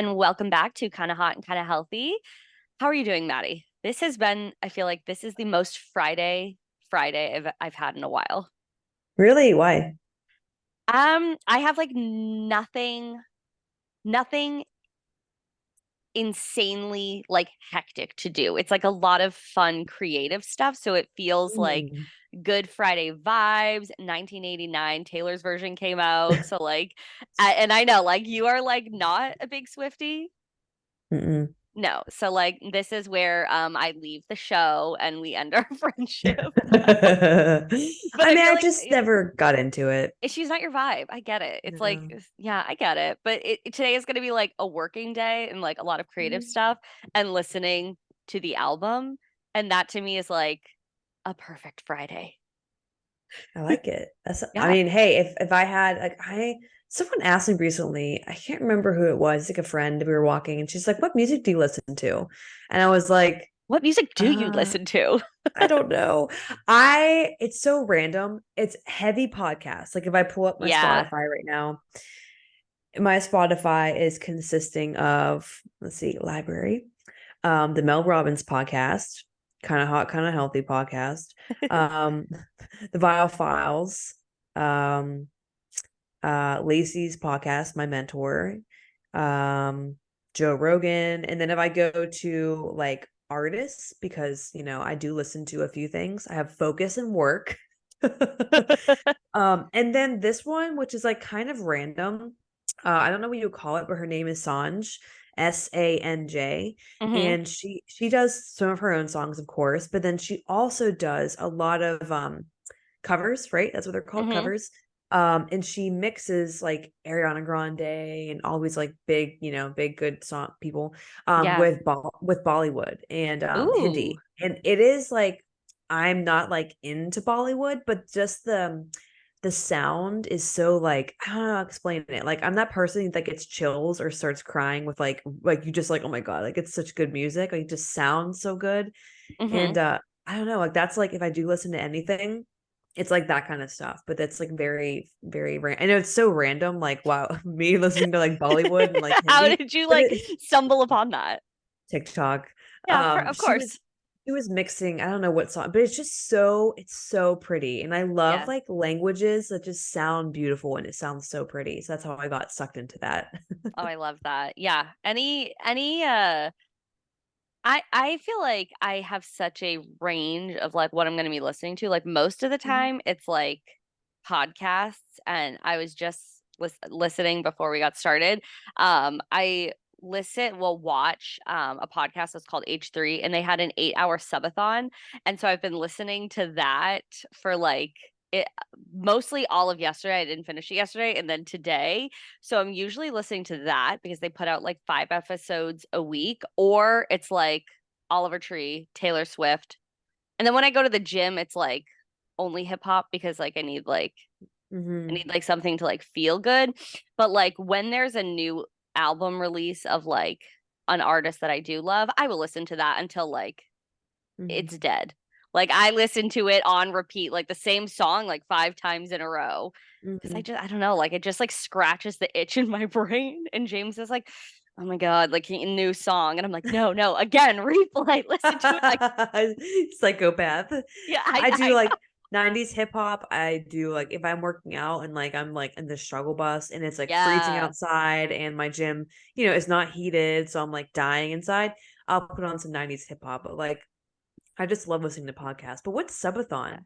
and welcome back to Kind of Hot and Kind of Healthy. How are you doing, Maddie? This has been, I feel like this is the most Friday I've had in a while. Really? Why? I have like nothing insanely like hectic to do. It's like a lot of fun creative stuff, so it feels like Mm. Good Friday vibes. 1989 Taylor's version came out, so like and I know like you are like not a big Swiftie. Mm-mm. No. So like this is where I leave the show and we end our friendship. But I I mean, feel I like just never got into it. she's not your vibe. I get it. It's like No. yeah, I get it. But today is going to be like a working day and like a lot of creative Mhm. stuff and listening to the album, and that to me is like a perfect Friday. I like it. I Yeah. mean, hey, if I had someone asked me recently, I can't remember who it was, like a friend, we were walking and she's like, "What music do you listen to?" And I was like, What music do you uh, listen to? I don't know. It's so random. It's heavy podcasts. Like if I pull up my Yeah. Spotify right now, my Spotify is consisting of, let's see, library, the Mel Robbins podcast, kind of hot, kind of healthy podcast, um, the Vile Files, um, Lacey's podcast, my mentor, um, Joe Rogan, and then if I go to like artists, because I do listen to a few things, I have focus and work. And then this one, which is like kind of random. I don't know what you call it, but her name is Sanj, Sanj, Hmm. and she does some of her own songs, of course, but then she also does a lot of covers, right? That's what they're called, Hmm. covers. And she mixes like Ariana Grande and all these like big, big good song people Yeah. with Bollywood and Ooh. Hindi. And it is like I'm not like into Bollywood, but just the sound is so like I don't know how to explain it. Like I'm that person that gets chills or starts crying with like you just like, oh my God, like it's such good music. Like it just sounds so good. Hmm. And I don't know, like that's like if I do listen to anything, it's like that kind of stuff. But that's like very, very I know it's so random, like wow, me listening to like Bollywood and like How Hindi, did you but like it stumble upon that? TikTok. Yeah, of She course. was mixing, I don't know what song, but it's so pretty. And I love Yeah. like languages that just sound beautiful and it sounds so pretty. So that's how I got sucked into that. Oh, I love that. Yeah. I feel like I have such a range of like what I'm going to be listening to. Like most of the Mhm. time it's like podcasts, and I was just listening before we got started. I watch a podcast that's called H3, and they had an 8-hour subathon, and so I've been listening to that for like it mostly all of yesterday. I didn't finish it yesterday, and then today. So I'm usually listening to that because they put out like 5 episodes a week, or it's like Oliver Tree, Taylor Swift. And then when I go to the gym, it's like only hip hop because like I Mhm. need like something to like feel good. But like when there's a new album release of like an artist that I do love, I will listen to that until like Mhm. it's dead. Like I listen to it on repeat, like the same song like 5 times in a row. Cause Mhm. I don't know, like it just like scratches the itch in my brain. And James is like, oh my God, like a new song. And I'm like, no, again, replay, listen to it. Like, Psychopath. yeah, I do I know. like 90s hip hop. I do like if I'm working out and like I'm like in the struggle bus and it's like freezing Yeah. outside and my gym, is not heated, so I'm like dying inside. I'll put on some 90s hip hop. But like I just love listening to podcasts. But what's Yeah. subathon?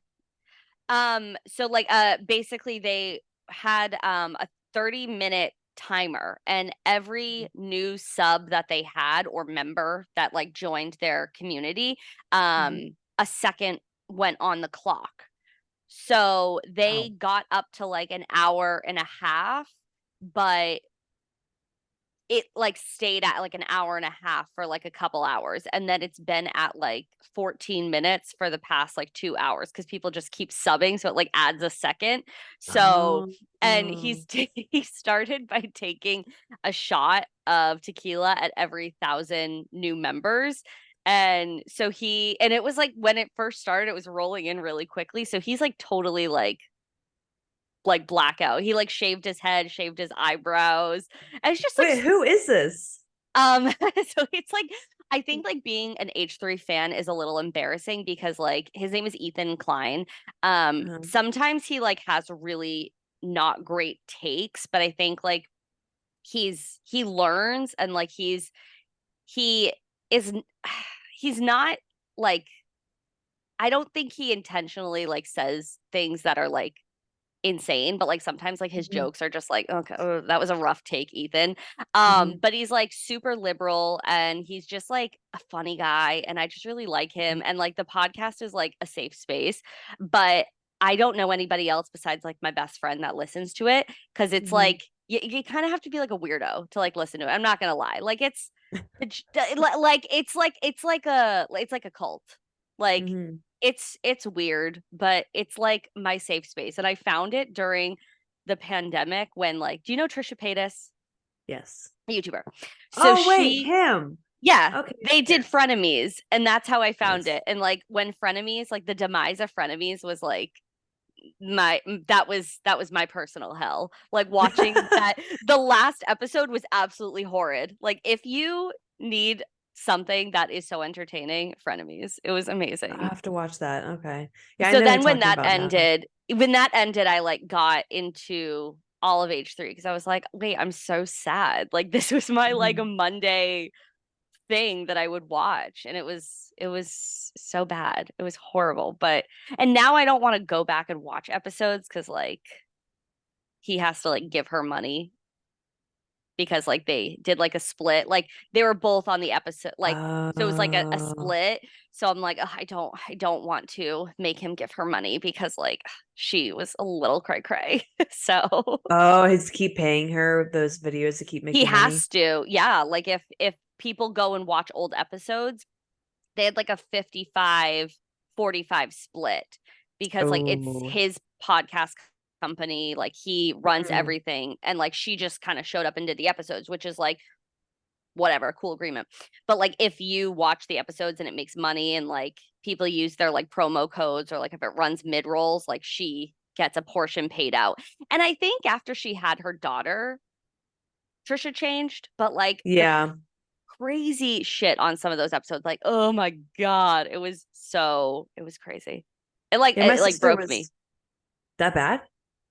So like basically they had a 30-minute timer, and every new sub that they had or member that like joined their community, Mhm. a second went on the clock. So they Wow. got up to like an hour and a half, but it like stayed at like an hour and a half for like a couple hours, and then it's been at like 14 minutes for the past like 2 hours because people just keep subbing, so it like adds a second. So Oh, and oh. he started by taking a shot of tequila at every 1,000 new members. And so it was like when it first started it was rolling in really quickly, so he's like totally like blackout. He like shaved his head, shaved his eyebrows. And it's just like Wait, who is this? So it's like I think like being an H3 fan is a little embarrassing because like his name is Ethan Klein. Uh-huh. Sometimes he like has really not great takes, but I think like he learns and like he is he's not like I don't think he intentionally like says things that are like insane, but like sometimes like his Mhm. jokes are just like, okay, oh, that was a rough take, Ethan. Mhm. But he's like super liberal and he's just like a funny guy, and I just really like him. Mhm. And like the podcast is like a safe space, but I don't know anybody else besides like my best friend that listens to it because it's Mhm. like you kind of have to be like a weirdo to like listen to it. I'm not gonna lie, like like it's like a cult. Like Mhm. it's weird, but it's like my safe space. And I found it during the pandemic when like, do you know Trisha Paytas, Yes. a YouTuber? So Oh, wait, she, him. yeah, Okay. they did Yeah. frenemies, and that's how I found Yes. it. And like when frenemies, like the demise of frenemies was like my that was my personal hell. Like watching that the last episode was absolutely horrid. Like if you need something that is so entertaining, frenemies. It was I amazing. have to watch that. Okay. Yeah, I So know you're then talking about now. when that ended, I like got into all of H3 because I was like, wait, I'm so sad. Like this was my like a Mhm. Monday thing that I would watch, and it was so bad. It was horrible. But and now I don't want to go back and watch episodes because like he has to like give her money because like they did like a split, like they were both on the episode, like so it was like a Oh. split. So I'm like, ugh, I don't want to make him give her money because like she was a little cray cray. So Oh, he's keep paying her those videos to keep he making money. has to, yeah, like if people go and watch old episodes, they had like a 55-45 split because like it's Oh. his podcast company, like he runs Mhm. everything, and like she just kind of showed up and did the episodes, which is like whatever, cool agreement. But like if you watch the episodes and it makes money and like people use their like promo codes, or like if it runs mid rolls, like she gets a portion paid out. And I think after she had her daughter, Trisha changed, but like the Yeah. crazy shit on some of those episodes, like oh my god, it was crazy. It like Yeah, my it like sister broke me. was that bad?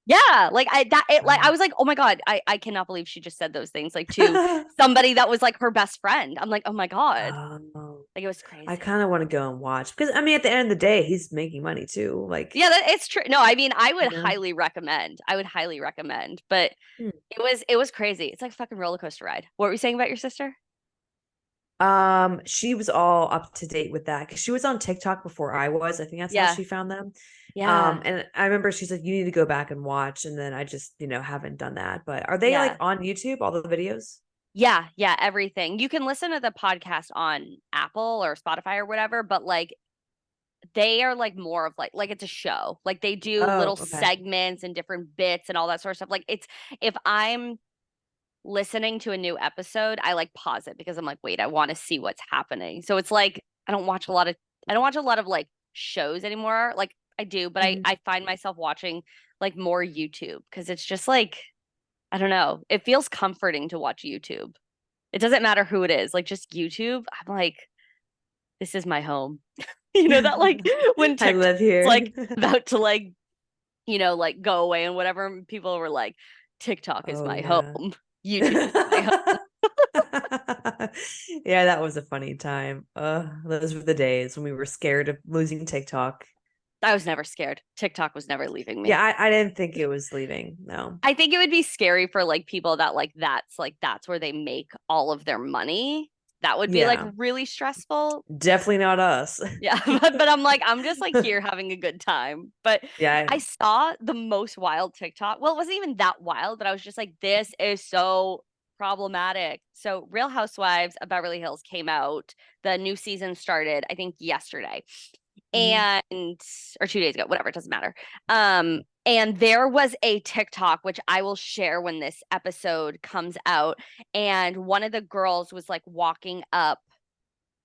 Yeah, like I that it like I Oh. was like, "Oh my god, I cannot believe she just said those things like to somebody that was like her best friend." I'm like, "Oh my god." Oh. Like it was I crazy. kind of want to go and watch because I mean, at the end of the day, he's making money too. Like, Yeah, it's true. No, I mean, I you would know. highly recommend. I would highly recommend. But Hmm. it was crazy. It's like a fucking roller coaster ride. What were you saying about your sister? She was all up to date with that because she was on TikTok before I was. I think that's how Yeah. she found them. Yeah. And I remember she's like, you need to go back and watch, and then I just, haven't done that. But are they like Yeah. on YouTube, all the videos? Yeah, yeah, everything. You can listen to the podcast on Apple or Spotify or whatever, but like they are like more of like it's a show. Like they do Oh, little okay. segments and different bits and all that sort of stuff. Like it's if I'm listening to a new episode, I like pause it because I'm like, wait, I want to see what's happening. So it's like I don't watch a lot of like shows anymore. Like I do, but I Mhm. I find myself watching like more YouTube because it's just like I don't know. It feels comforting to watch YouTube. It doesn't matter who it is, like just YouTube. I'm like, this is my home. You know that like when I TikTok's live here. like about to like, like go away and whatever, and people were like, TikTok is Oh my yeah. home. YouTube is my home. Yeah, that was a funny time. Those were the days when we were scared of losing TikTok. I was never scared. TikTok was never leaving Yeah, me. I didn't think it was leaving. No. I think it would be scary for like people that that's where they make all of their money. That would be like Yeah, really stressful. definitely not us. Yeah, but I'm like I'm just like here having a good time. But Yeah. I saw the most wild TikTok. Well, it wasn't even that wild, but I was just like this is so problematic. So Real Housewives of Beverly Hills came out. The new season started I think yesterday. Mhm. And or 2 days ago, whatever, it doesn't matter. And there was a TikTok which I will share when this episode comes out, and one of the girls was like walking up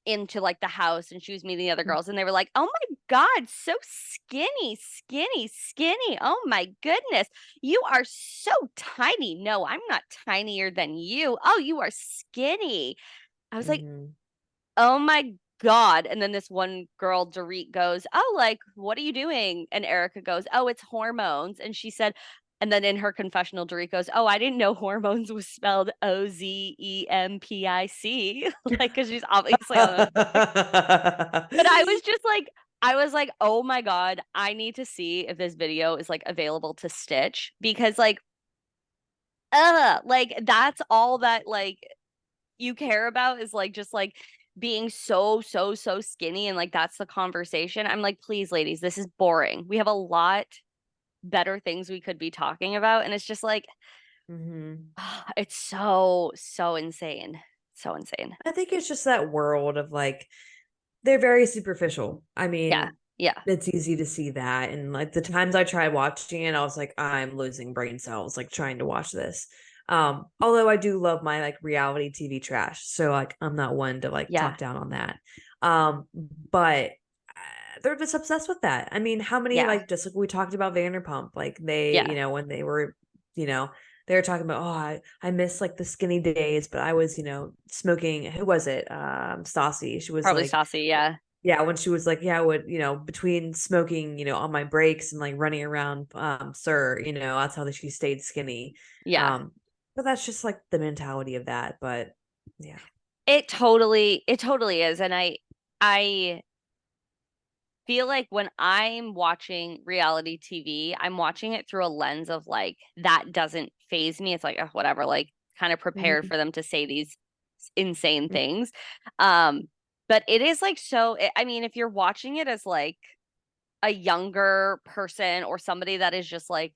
into like the house and she was meeting the other girls and they were like, "Oh God, so skinny, skinny, skinny. Oh my goodness. You are so tiny. No, I'm not tinier than you. Oh, you are skinny. I was like, Mhm. oh my God. And then this one girl, Dorit, goes, oh, like, what are you doing? And Erica goes, oh, it's hormones. And she said, and then in her confessional, Dorit goes, oh, I didn't know hormones was spelled Ozempic. Like, because she's obviously on the but I was like, oh my God, I need to see if this video is like available to stitch because like that's all that like you care about is like just like being so, so, so skinny and like that's the conversation. I'm like, please, ladies, this is boring. We have a lot better things we could be talking about. And it's just like, Mhm. it's so, so insane. So insane. I think it's just that world of like they're very superficial. I Yeah. mean, Yeah. it's easy to see that. And like the times I tried watching it, I was like, I'm losing brain cells, like trying to watch this. Although I do love my like reality TV trash. So like I'm not one to like Yeah. talk down on that. But they're just obsessed with that. I mean, how many Yeah. like just like we talked about Vanderpump, like they, Yeah. when they were, you know, they were talking about, oh, I miss like the skinny days, but I was, smoking. Who was it? Stassi. She was Probably like, saucy. Yeah. yeah, when she was like, yeah, I would, between smoking, on my breaks and like running around, sir, that's how she stayed skinny. Yeah. Um, but that's just like the mentality of that. But yeah. It totally is. And I feel like when I'm watching reality TV, I'm watching it through a lens of like that doesn't phase me. It's like, oh, whatever, like kind of prepared Mhm. for them to say these insane things. Um, but it is like I mean, if you're watching it as like a younger person or somebody that is just like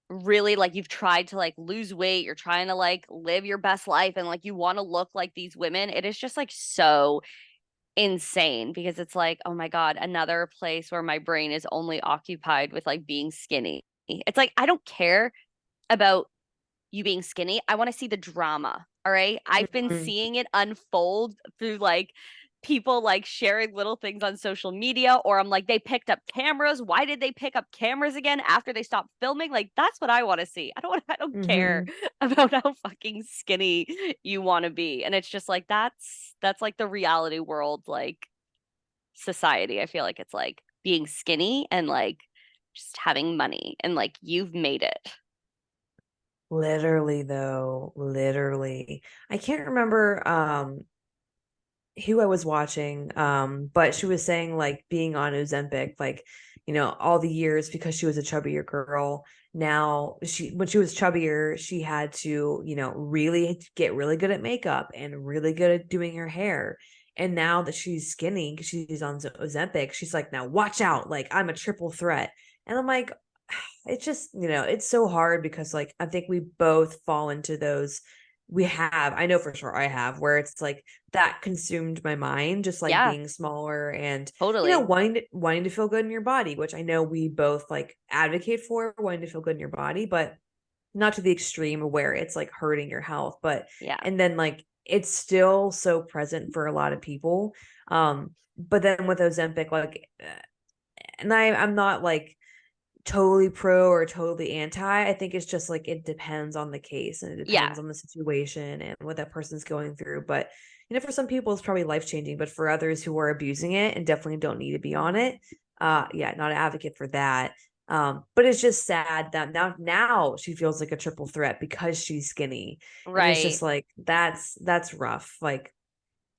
really like you've tried to like lose weight, you're trying to like live your best life and like you want to look like these women, it is just like so insane because it's like, oh my God, another place where my brain is only occupied with like being skinny. It's like, I don't care about you being skinny. I want to see the drama. All right. I've been Mhm. seeing it unfold through like people like sharing little things on social media, or I'm like, they picked up cameras. Why did they pick up cameras again after they stopped filming? Like, that's what I want to see. I don't care Mhm. about how fucking skinny you want to be. And it's just like, that's like the reality world, like society. I feel like it's like being skinny and like just having money and like you've made it. Literally though, literally. I can't remember who I was watching, but she was saying like being on Ozempic, like, all the years because she was a chubbier girl. Now when she was chubbier, she had to, really get really good at makeup and really good at doing her hair. And now that she's skinny, 'cause she's on Ozempic, she's like, now watch out, like I'm a triple threat. And I'm like, it's just, it's so hard because like I think we both fall into those. I know for sure I have, where it's like that consumed my mind, just like Yeah, being smaller and, totally. wanting to feel good in your body, which I know we both like advocate for wanting to feel good in your body, but not to the extreme where it's like hurting your health. But, Yeah. and then like it's still so present for a lot of people. But then with Ozempic, like, and I'm not like, totally pro or totally anti. I think it's just like it depends on the case and it Yeah. depends on the situation and what that person's going through. But for some people it's probably life changing, but for others who are abusing it and definitely don't need to be on it, yeah, not an advocate for that. But it's just sad that now she feels like a triple threat because she's skinny. And it's Right. just like that's rough. Like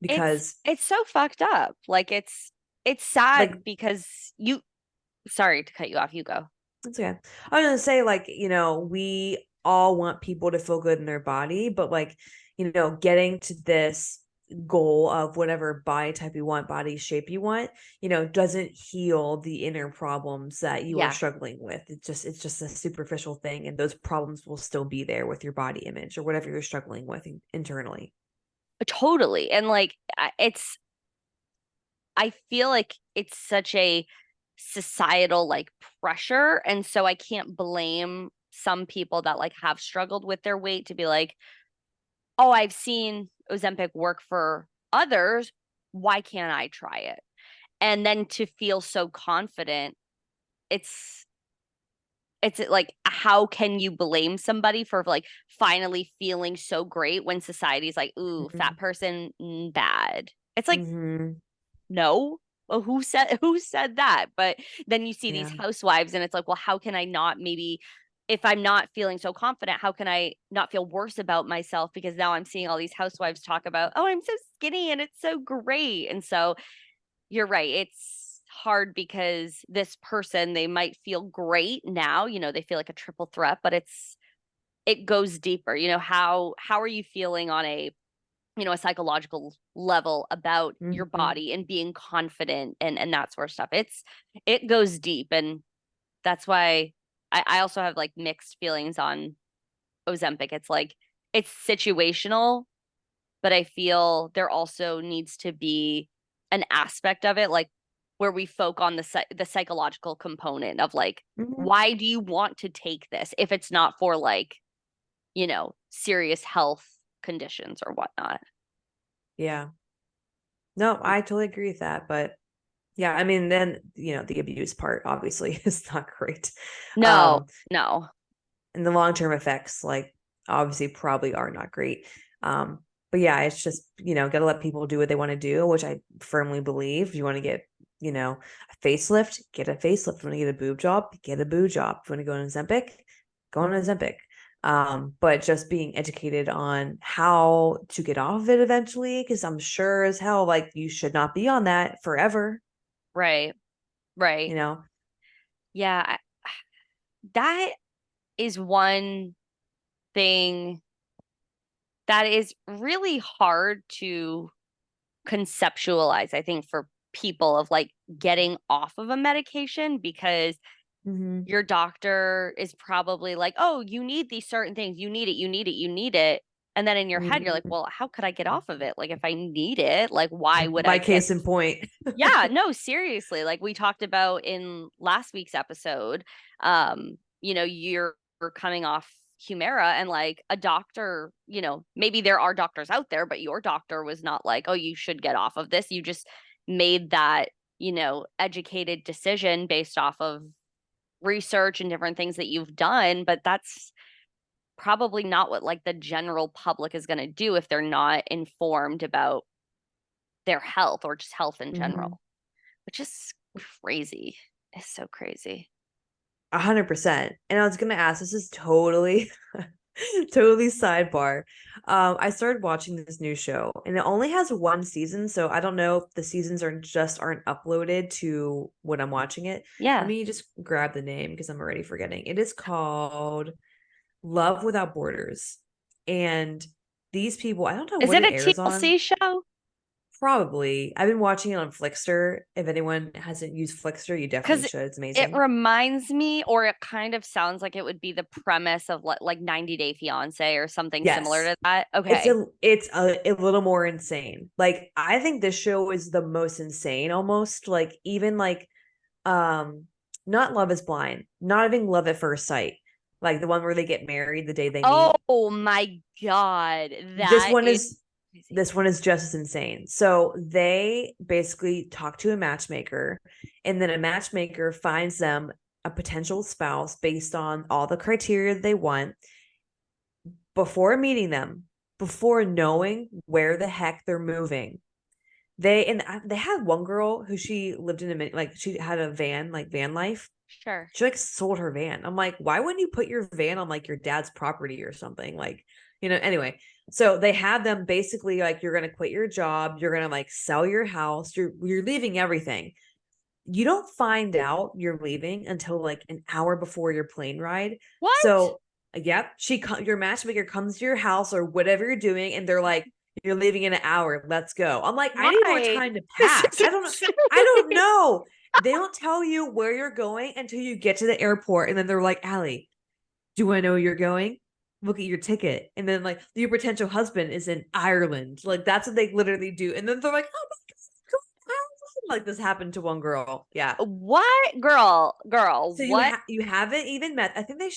because It's so fucked up. Like it's like sad because you sorry to cut you off. You go. That's okay. I was gonna say, like, we all want people to feel good in their body, but like, getting to this goal of whatever body type you want, body shape you want, doesn't heal the inner problems that you are Yeah, struggling with. It's just a superficial thing, and those problems will still be there with your body image or whatever you're struggling with internally. totally. And like I feel like it's such a societal like pressure. And so I can't blame some people that like have struggled with their weight to be like, oh, I've seen Ozempic work for others. Why can't I try it? And then to feel so confident, it's it's like, how can you blame somebody for like finally feeling so great when society's like, ooh, fat Mhm. person, bad. It's like, Mhm. no. Well, who said that? But then you see these Yeah. housewives and it's like, well, how can I not, maybe if I'm not feeling so confident, how can I not feel worse about myself? Because now I'm seeing all these housewives talk about, oh, I'm so skinny and it's so great. And so you're right. It's hard because this person, they might feel great now, they feel like a triple threat, but it goes deeper. How are you feeling on a psychological level about your Mhm. body and being confident and that sort of stuff. It goes deep. And that's why I also have like mixed feelings on Ozempic. It's like it's situational, but I feel there also needs to be an aspect of it, like where we focus on the psychological component of like, Mhm. why do you want to take this if it's not for like, serious health conditions or whatnot. Yeah. No, I totally agree with that. But yeah, I mean, then, the abuse part obviously is not great. No, Um, no. and the long-term effects, like, obviously probably are not great. But yeah, it's just, gotta let people do what they want to do, which I firmly believe. If you want to get, a facelift, get a facelift. If you want to get a boob job, get a boob job. If you want to go on Ozempic, go on Ozempic. But just being educated on how to get off of it eventually, because I'm sure as hell, like, you should not be on that forever, Right, you right. know? Yeah, that is one thing that is really hard to conceptualize, I think, for people of like getting off of a medication because Mm-hmm. your doctor is probably like, oh, you need these certain things. You need it, you need it, you need it. And then in your head, you're like, Mm-hmm. well, how could I get off of it? Like, if I need it, like, why would I My get case in point. Yeah, no, seriously. Like we talked about in last week's episode, you're coming off Humira and like a doctor, maybe there are doctors out there, but your doctor was not like, oh, you should get off of this. You just made that, educated decision based off of research and different things that you've done, but that's probably not what like the general public is going to do if they're not informed about their health or just health in Mm-hmm. general, which is crazy. It's so crazy. 100%. And I was gonna ask, this is totally, totally sidebar. I started watching this new show, and it only has one season, so I don't know if the seasons aren't uploaded to when I'm watching it. Let Yeah. me just grab the name because I'm already forgetting. It is called Love Without Borders, and these people, I don't know Is what it it a airs on. TLC show? Probably. I've been watching it on Flickster. If anyone hasn't used Flickster, you definitely Because should. It's it amazing. reminds me, or it kind of sounds like it would be the premise of like 90 Day Fiance or something similar Yes. to that. It's Okay. a little more insane. Like, I think this show is the most insane almost. Like, even like um not Love is Blind, not even Love at First Sight. Like the one where they get married the day they meet. Oh my God. This That one is is crazy. this one is just as insane. So they basically talk to a matchmaker, and then a matchmaker finds them a potential spouse based on all the criteria they want before meeting them, before knowing where the heck they're moving. They had one girl who she lived in like she had a van, like van life. Sure. She like sold her van. I'm like, why wouldn't you put your van on like your dad's property or something? Like, anyway. So they have them basically like, you're gonna quit your job, you're gonna like sell your house, you're leaving everything. You don't find out you're leaving until like an hour before your plane ride. What? So, yep, your matchmaker comes to your house or whatever you're doing, and they're like, "You're leaving in an hour. Let's go." I'm like, I need more Why? time to This pack. is I don't know. I don't insane. know. They don't tell you where you're going until you get to the airport, and then they're like, "Allie, do I know where you're going? Look at your ticket." And then like your potential husband is in Ireland. Like that's what they literally do. And then they're like, "Oh my God, like this happened to one girl." Yeah. What? Girl, So what? you haven't even met. I think they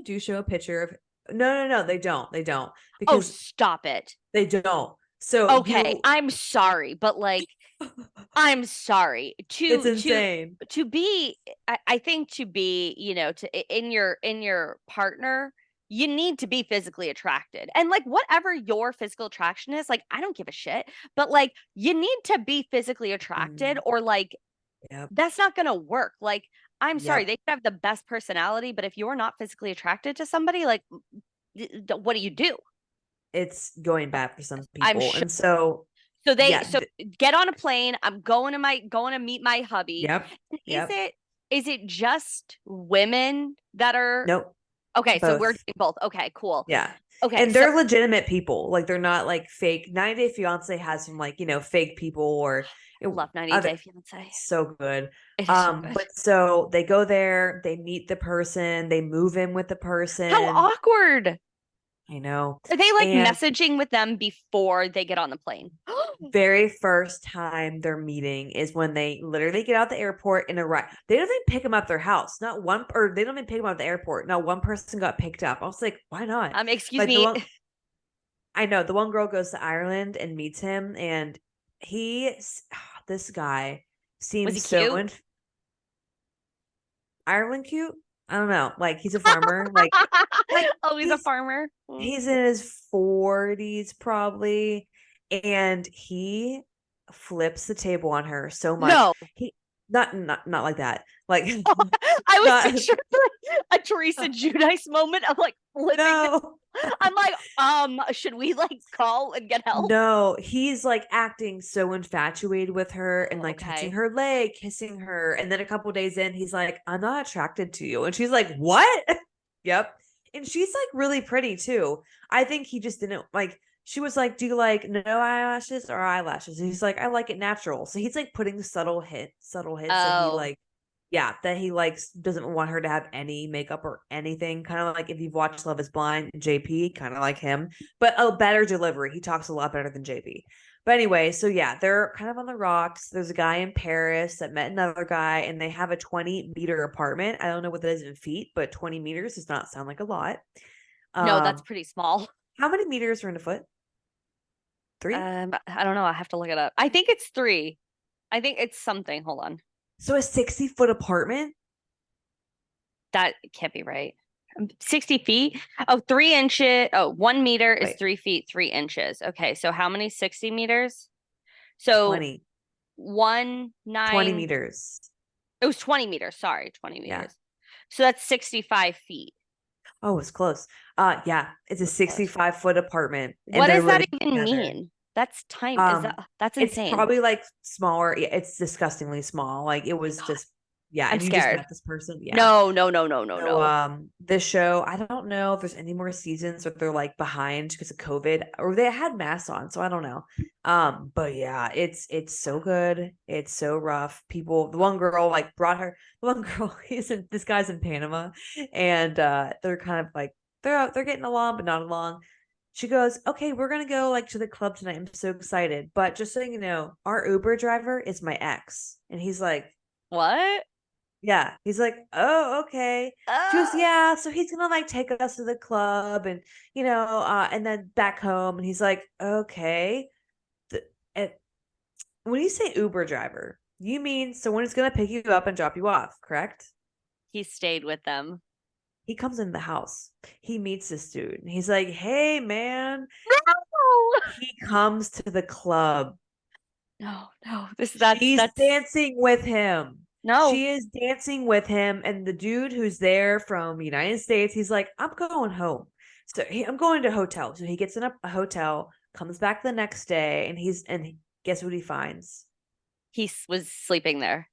do show a picture of. No, they don't. They don't, Oh, because stop it. they don't. So Okay, you I'm sorry, but like I'm sorry It's to insane. be. I think to be, in your partner, you need to be physically attracted, and like whatever your physical attraction is, like I don't give a shit, but like you need to be physically attracted, Mhm. or like Yep. that's not gonna work. Like I'm sorry, Yep. they could have the best personality, but if you're not physically attracted to somebody, like what do you do? It's going bad for some I'm people. sure. And so, So they yeah. so get on a plane. I'm going to meet my hubby. Yep. And Yep. is it just women that are Nope. okay? So we're Both. doing both. Okay, cool. Yeah. Okay, And so they're legitimate people. Like they're not like fake. 90 Day Fiance has some like, fake people or love 90 other Day Fiance. so good. It is so good. But so they go there, they meet the person, they move in with the How person. awkward. I know. Are they like And messaging with them before they get on the plane? very first time they're meeting is when they literally get out the airport and arrive. They don't even pick them up their house. Not one, or they don't even pick them up at the airport. Not one person got picked up. I was like, why not? Excuse Like the me. one, I know the one girl goes to Ireland and meets him, and he, this guy Was seems he so cute? Ireland cute. I don't know. Like he's a farmer. Like Oh, he's a farmer. Mm. he's in his 40s probably, and he flips the table on her so much. No. He not like that. Like I was not picturing a Teresa Giudice moment of like flipping. no. I'm like, should we like call and get help? No, he's like acting so infatuated with her and Oh, like touching okay. her leg, kissing her. And then a couple days in, he's like, I'm not attracted to you. And she's like, what? Yep. And she's like really pretty too. I think he just didn't like, she was like, do you like no eyelashes or eyelashes? And he's like, I like it natural. So he's like putting subtle hits that he Oh, like, yeah, that he likes, doesn't want her to have any makeup or anything. Kind of like if you've watched Love is Blind, JP, kind of like him, but a better delivery. He talks a lot better than JP. But anyway, so yeah, they're kind of on the rocks. There's a guy in Paris that met another guy, and they have a 20-meter apartment. I don't know what that is in feet, but 20 meters does not sound like a lot. no, that's Um, pretty small. how many meters are in a foot? Three? I don't know. I have to look it up. I think it's 3. I think it's something. Hold on. So a 60-foot apartment? That can't be right. 60 feet? Oh, 3 inches. Oh, 1 meter is Wait, 3 feet, 3 inches. Okay. So how many 60 meters? So 20. 20 1 9, meters. it was 20 meters. Sorry, 20 Yeah. meters. So that's 65 feet. Oh, it's close. Yeah, it's a That's close. 65-foot apartment and What they're does that living even together. mean? That's time. Um, That's it's insane. probably like smaller. Yeah, it's disgustingly small. Like it Oh my was God. just, yeah, I'm and you just scared. met this person. Yeah. No, no, no, no, no, So no. this show, I don't know if there's any more seasons or they're like behind because of COVID or they had masks on, so I don't know. But yeah, it's so good. It's so rough. People, the one girl like brought her, the one girl, this guy's in Panama, and they're kind of like they're getting along but not along. She goes, okay, we're gonna go like to the club tonight. I'm so excited. But just so you know, our Uber driver is my ex. And he's like, What? yeah, he's like, oh, okay. She goes, Uh, yeah, so he's gonna like take us to the club and and then back home. And he's like, okay. The, and when you say Uber driver, you mean someone who's gonna pick you up and drop you off, correct? he stayed with them. He comes in the house. He meets this dude and he's like, hey man. No, He comes to the club. no, no. This She's that's dancing with him. no. She is dancing with him. And the dude who's there from the United States, he's like, I'm going home. I'm going to a hotel. So he gets in a hotel, comes back the next day, and guess what he finds Was sleeping there,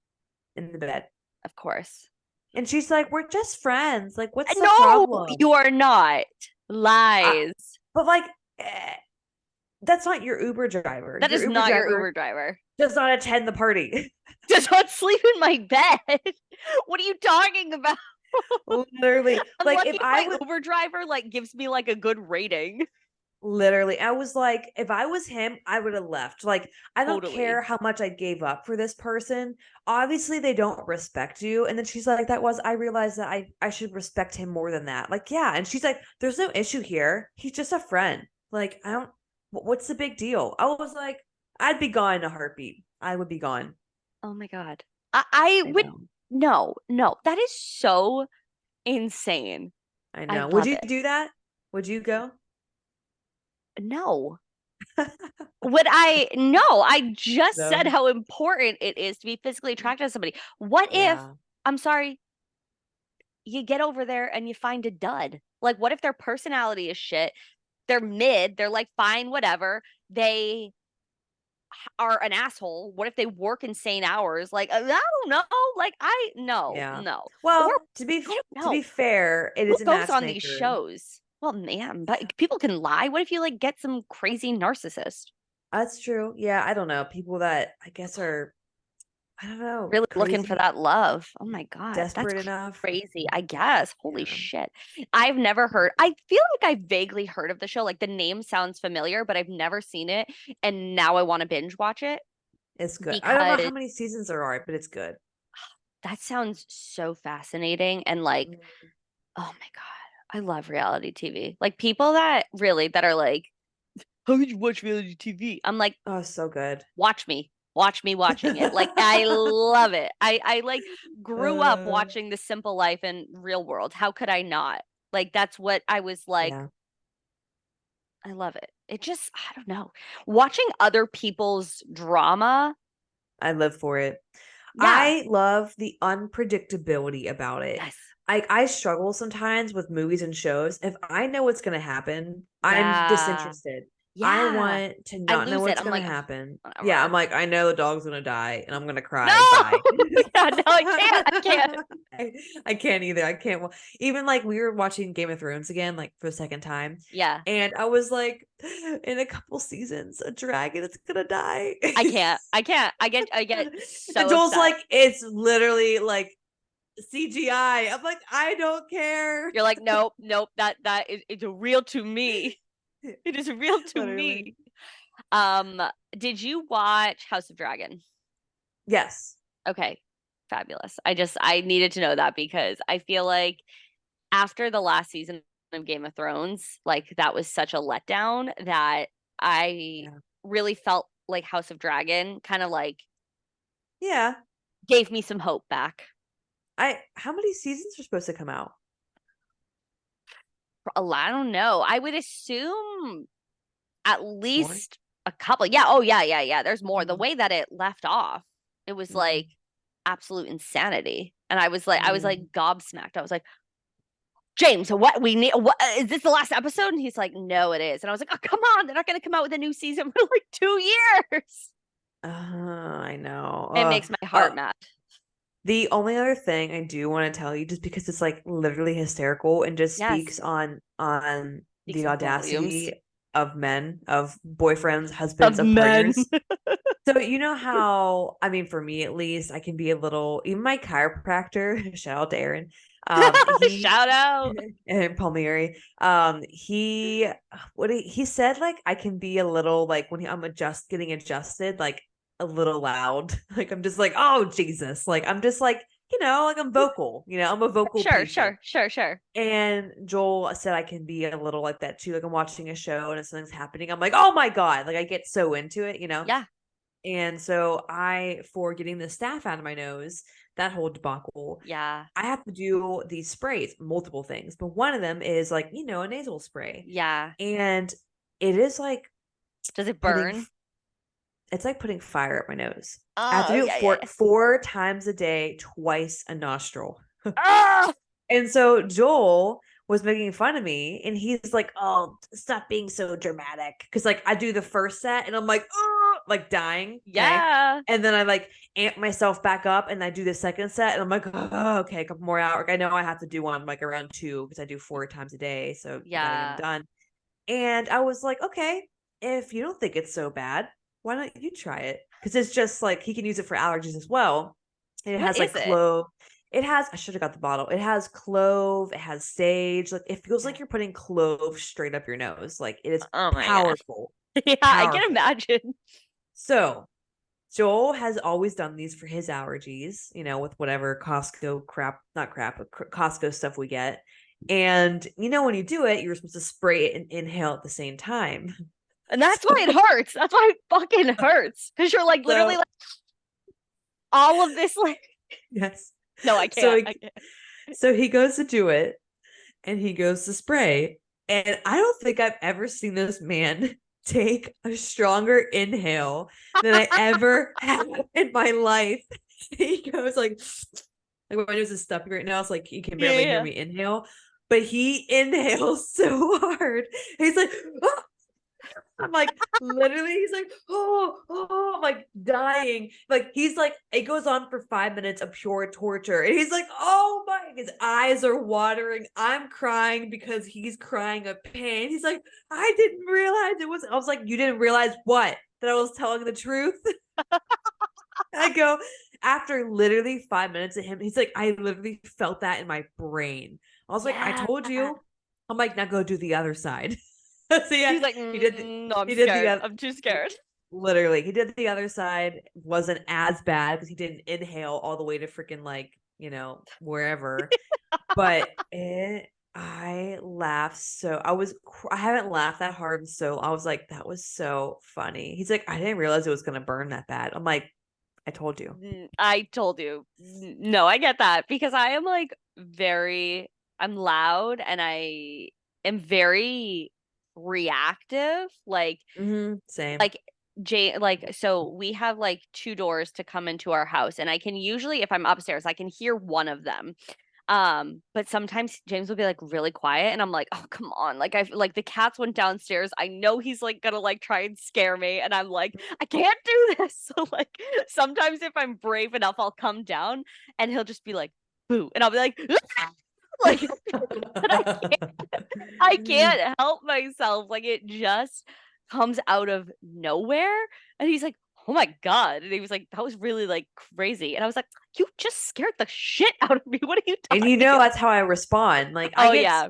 in the bed? of course. And she's like, we're just friends. Like, what's the No, problem? you are not. I, Lies. but like, eh, that's not your Uber driver. That Your is Uber not your driver Uber driver. does not attend the party. Does not sleep in my bed. What are you talking about? Literally, I'm like if lucky if I my was Uber driver like gives me like a good rating. Literally, I was like, if I was him, I would have left. Like, I don't care Totally. how much I gave up for this person. Obviously, they don't respect you. And then she's like, I realized that I should respect him more than that. Like, yeah. And she's like, there's no issue here. He's just a friend. Like, I don't, what's the big deal? I was like, I'd be gone in a heartbeat. I would be gone. Oh my God. I I would, know. no, no, that is so insane. I I know. Would love you it. do that? Would you go? No. Would I? No, I just said No. how important it is to be physically attracted to somebody. What if, Yeah. I'm sorry, you get over there and you find a dud? Like, what if their personality is shit? They're mid, they're like, fine, whatever. They are an asshole. What if they work insane hours? Like, I don't know. Like, no, Yeah. no. Or Well, I don't to be know. fair, it Who is a goes on these matchmaker. shows? Well, man, but people can lie. What if you like get some crazy narcissist? That's true. Yeah, I don't know. People that I guess are, I don't know, Really looking for crazy, that love. Oh my God, that's desperate enough. crazy, I guess. Holy Yeah, shit. I've never heard, I feel like I vaguely heard of the show. Like the name sounds familiar, but I've never seen it. And now I want to binge watch it it's good. I don't know because how many seasons there are, but it's good. that sounds so fascinating. And like, Mm. oh my God, I love reality TV. Like people that really, that are like, how could you watch reality TV? I'm like, Oh, so good. watch me watching it. Like I love it. I like grew up Uh, watching The Simple Life and Real World. How could I not? Like that's what I was like, yeah, I love it. It just, I don't know. Watching other people's drama. I live for it. Yeah. I love the unpredictability about it. Yes. I struggle sometimes with movies and shows. If I know what's going to happen, I'm Yeah. disinterested. I Yeah. want to I not know lose it. what's I'm going to like, "Ugh, happen. Yeah, I'm whatever. like, I know the dog's going to die and I'm going to No. cry. Bye. Yeah, no, I can't. I can't. I, I can't either. I can't. Even like we were watching Game of Thrones again, like for the second time, Yeah. and I was like, in a couple seasons, a dragon is gonna die. I can't. I can't. I get And so Joel's upset. like, it's literally like CGI. I'm like, I don't care. You're like, nope, nope, that is it's real to me. It is real to Literally. me. Um, did you watch House of Dragon? Yes. Okay, fabulous. I needed to know that because I feel like after the last season of Game of Thrones, like that was such a letdown that I Yeah. really felt like House of Dragon kind of like Yeah. gave me some hope back. How many seasons are supposed to come out? I don't know. I would assume at More? least a couple. Yeah. Oh, yeah, yeah, yeah. There's more. The Mm, way that it left off, it was like mm, absolute insanity. And I was mm. like gobsmacked. I was like, James, what we need? What is this the last episode? And he's like, no, it is. And I was like, oh, come on, they're not going to come out with a new season for like 2 years. I know. It makes my heart mad. The only other thing I do want to tell you, just because it's like literally hysterical and just Yes, speaks on speaks the volumes audacity of men, of boyfriends, husbands, of of men. partners. So you know how, I mean, for me at least, I can be a little, even my chiropractor, shout out to Aaron, he Shout out. and Palmieri, he he said like I can be a little like when I'm getting adjusted, like a little loud. Like I'm just like, oh Jesus. Like I'm just like, like I'm vocal, I'm a vocal Sure, patient. sure, sure, sure. And Joel said I can be a little like that too. Like I'm watching a show and if something's happening, I'm like, oh my God. Like I get so into it. Yeah, And so for getting the staph out of my nose, that whole debacle, yeah, I have to do these sprays, multiple things. But one of them is like, a nasal spray. yeah. And it is like Does it putting burn? it's like putting fire up my nose. I have to Oh, do it yeah, yeah. four times a day, twice a nostril. Oh, And so Joel was making fun of me and he's like, oh, stop being so dramatic. Cause like I do the first set and I'm like, oh, like dying. Okay. yeah, And then I like amp myself back up and I do the second set and I'm like, oh, okay, a couple more hours. Like, I know I have to do one like around 2 because I do 4 times a day. So you got to get them yeah. done. And I was like, okay, if you don't think it's so bad, why don't you try it? Because it's just like he can use it for allergies as well. And it What has like is it? clove. I should have got the bottle. It has clove, it has sage. Like it feels Yeah. like you're putting clove straight up your nose. Like it is Oh my God. powerful. Yeah, I can Powerful. imagine. So Joel has always done these for his allergies, with whatever Costco crap, not crap, but Costco stuff we get. And when you do it, you're supposed to spray it and inhale at the same time. And that's why it hurts. That's why it fucking hurts. Because you're like literally So like all of this like yes. no, I So can't. I he, can't. so he goes to do it and he goes to spray. And I don't think I've ever seen this man take a stronger inhale than I ever have in my life. He goes like my nose is stuffy right now. It's like you can Yeah, barely hear yeah. me inhale, but he inhales so hard. He's like, "Ah!" I'm like, literally, he's like, I'm like dying. Like, he's like, it goes on for 5 minutes of pure torture. And he's like, oh my, his eyes are watering. I'm crying because he's crying of pain. He's like, I didn't realize it was, I was like, you didn't realize what? That I was telling the truth? I go, after literally 5 minutes of him, he's like, I literally felt that in my brain. I was like, I Yeah. told you. I'm like, now go do the other side. So yeah, He's like, he did. The, no, I'm he did the scared. other. I'm too He, scared. literally, he did the other side. Wasn't as bad because he didn't inhale all the way to freaking like wherever. But I laughed so I haven't laughed that hard, so I was like, that was so funny. He's like, I didn't realize it was gonna burn that bad. I'm like, I told you. I told you. No, I get that because I am like I'm loud and I am very reactive. Same. Like so we have like two doors to come into our house and I can usually if I'm upstairs, I can hear one of them. But sometimes James will be like really quiet and I'm like, oh come on. Like I've like the cats went downstairs. I know he's like gonna like try and scare me. And I'm like, I can't do this. So like sometimes if I'm brave enough, I'll come down and he'll just be like, boo. And I'll be like, like but I can't help myself. Like it just comes out of nowhere. And he's like, oh my God. And he was like, that was really like crazy. And I was like, you just scared the shit out of me. What are you And talking about? that's how I respond. Like Oh yeah.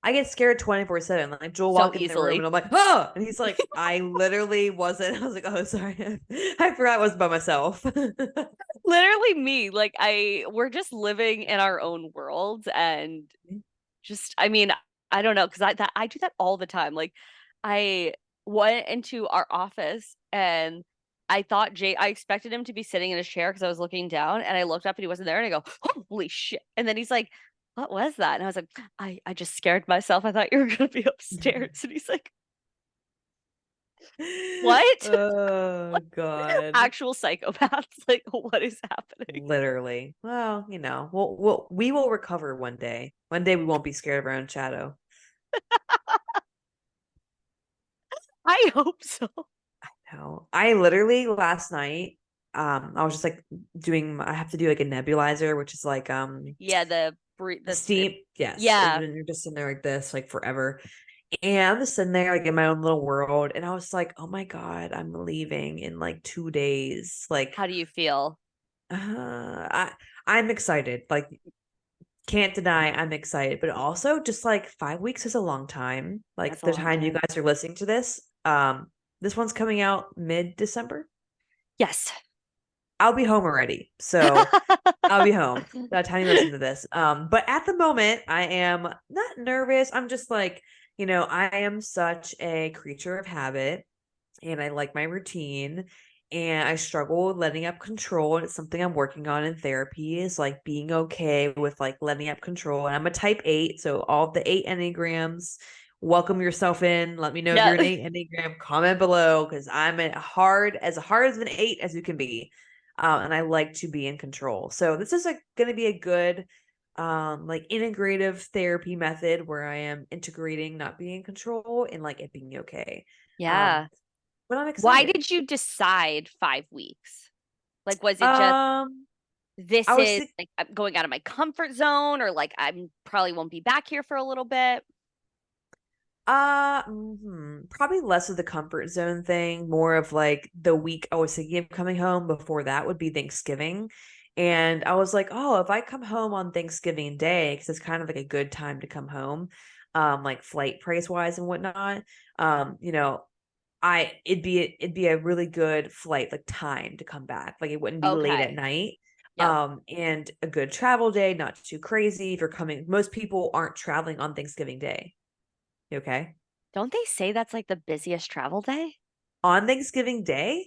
I get scared 24/7. Like Joel So walk in the room and easily. I'm like, oh, and he's like, I literally wasn't. I was like, oh, sorry. I forgot I was by myself. Literally me. Like we're just living in our own worlds and just I mean, I don't know, because I do that all the time. Like I went into our office and I expected him to be sitting in his chair because I was looking down and I looked up and he wasn't there and I go, holy shit. And then he's like, what was that? And I was like, I just scared myself. I thought you were gonna be upstairs. And he's like, what? Oh God. Actual psychopaths. Like, what is happening? Literally. Well, we will recover one day. One day we won't be scared of our own shadow. I hope so. No. I literally last night, I was just like I have to do like a nebulizer, which is like Yeah, a steam. Yes. And yeah. then you're just sitting there like this, like forever. And I'm just sitting there like in my own little world. And I was like, oh my God, I'm leaving in like 2 days. Like, How do you feel? I'm excited. Like, can't deny I'm excited, but also just like 5 weeks is a long time. Like That's a the long time you time. guys are listening to this, this one's coming out mid-December. Yes. I'll be home already. So I'll be home by the time you listen to this. But at the moment, I am not nervous. I'm just like, I am such a creature of habit and I like my routine and I struggle with letting up control. And it's something I'm working on in therapy is like being okay with like letting up control. And I'm a type 8. So all the 8 Enneagrams, welcome yourself in. Let me know if you're an Yeah. 8 Enneagram, comment below because I'm as hard as an 8 as you can be. And I like to be in control. So this is going to be a good like integrative therapy method where I am integrating not being in control and like it being okay. Um Yeah. but I'm Why excited. did you decide 5 weeks? Like, was it just Um, I this was is think like I'm going out of my comfort zone, or like I'm probably won't be back here for a little bit? probably less of the comfort zone thing, more of like the week I was thinking of coming home before that would be Thanksgiving. And I was like, oh, if I come home on Thanksgiving Day, because it's kind of like a good time to come home, like flight price wise and whatnot. You know, it'd be a really good flight, like time to come back. Like it wouldn't be late at Okay. night. Yep. And a good travel day, not too crazy. If you're coming, most people aren't traveling on Thanksgiving Day. You okay? Don't they say that's like the busiest travel day? On Thanksgiving Day.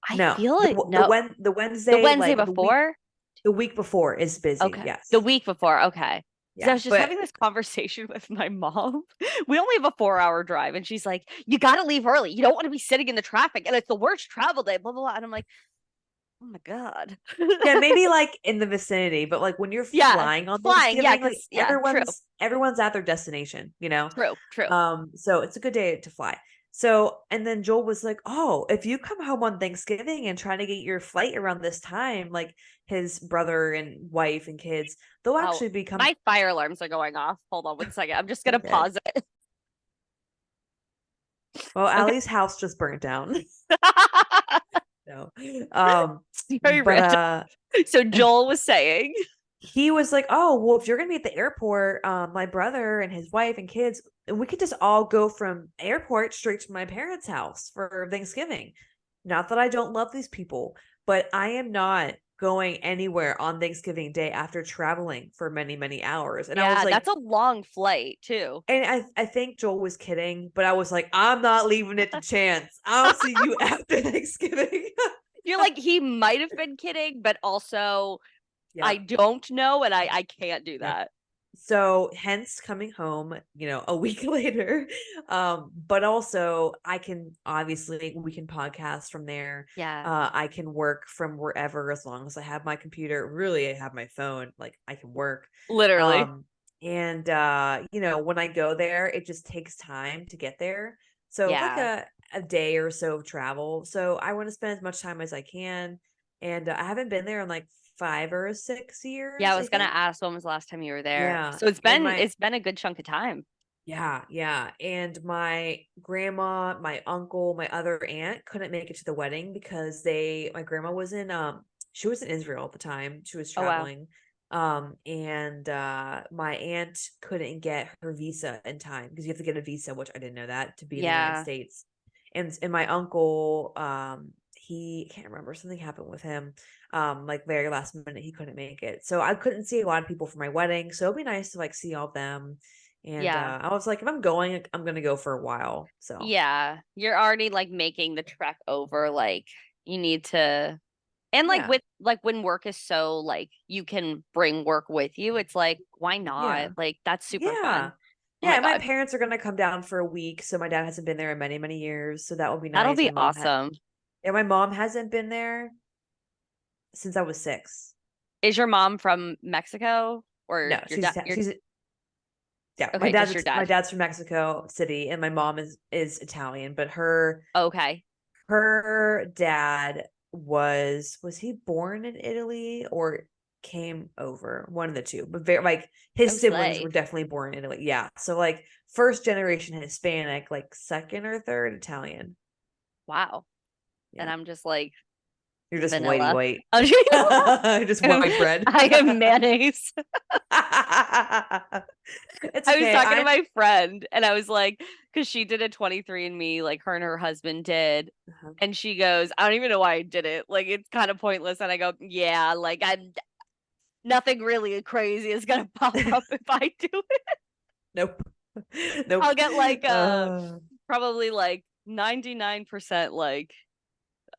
I No, feel it. No, the the Wednesday, Wednesday like before. the week before is busy. Okay. The Yes. week before. Okay. Because I Yeah. was just But having this conversation with my mom. We only have a 4 hour drive, and she's like, "You got to leave early. You don't want to be sitting in the traffic, and it's the worst travel day." Blah blah blah. And I'm like, "Oh my god." yeah, maybe like in the vicinity, but like when you're Yeah, flying on flying. Yeah, Thanksgiving, like because yeah, true, everyone's at their destination, you know? true, true. So it's a good day to fly. So, and then Joel was like, "Oh, if you come home on Thanksgiving and try to get your flight around this time, like his brother and wife and kids, they'll Oh, actually be coming." my fire alarms are going off. Hold on one second. I'm just gonna Okay. pause it. Well, Okay. Allie's house just burnt down. No. Very But random. So Joel was saying, he was like, "Oh, well, if you're gonna be at the airport, my brother and his wife and kids, and we could just all go from airport straight to my parents' house for Thanksgiving. Not that I don't love these people, but I am not going anywhere on Thanksgiving Day after traveling for many, many hours." And I was yeah, like, that's a long flight too. and I think Joel was kidding, but I was like, I'm not leaving it to chance. I'll see you after Thanksgiving. You're like, he might have been kidding, but also I Yep. don't know, and I can't do Yep. that. So hence coming home, a week later. But also I can obviously we can podcast from there. Yeah, I can work from wherever as long as I have my computer. Really, I have my phone, like I can work. literally. Um, and when I go there, it just takes time to get there. So it's like Yeah. a day or so of travel. So I want to spend as much time as I can. And I haven't been there in like 5 or 6 years, Yeah, I I was gonna think. ask when was the last time you were there. Yeah, So it's and been it's been a good chunk of time. yeah, and my grandma, my uncle, my other aunt couldn't make it to the wedding because my grandma was she was in Israel at the time. She was Oh wow. traveling. And my aunt couldn't get her visa in time because you have to get a visa, which I didn't know that, to be in the United Yeah. States. And my uncle, he can't remember, something happened with him. Like very last minute, he couldn't make it. So I couldn't see a lot of people for my wedding. So it'd be nice to like see all of them. And Yeah. I was like, if I'm going, like, I'm gonna go for a while. So Yeah. You're already like making the trek over. Like you need to and like yeah, with like when work is so like you can bring work with you, it's like, why yeah, not? Like that's super yeah, fun. Oh yeah. my And my God. parents are gonna come down for a week, so my dad hasn't been there in many, many years. So that will be That'll nice. be awesome. My mom hasn't been there since I was 6. Is your mom from Mexico or No, your dad? Your she's yeah. okay, just your My dad. dad's from Mexico City, and my mom is Italian. But Okay. her dad was he born in Italy or came over? One of the two. But like Oh, his siblings were slay. definitely born in Italy. Yeah. So like first generation Hispanic, like second or third Italian. Wow. And Yeah. I'm just like You're just whitey vanilla. white. I'm Just white bread. I am mayonnaise. It's I was okay. talking to my friend and I was like, because she did a 23andMe, like her and her husband did. Uh-huh. And she goes, I don't even know why I did it. Like it's kind of pointless. And I go, yeah, like I'm nothing really crazy is gonna pop up if I do it. Nope. I'll Nope. get like Uh probably like 99% like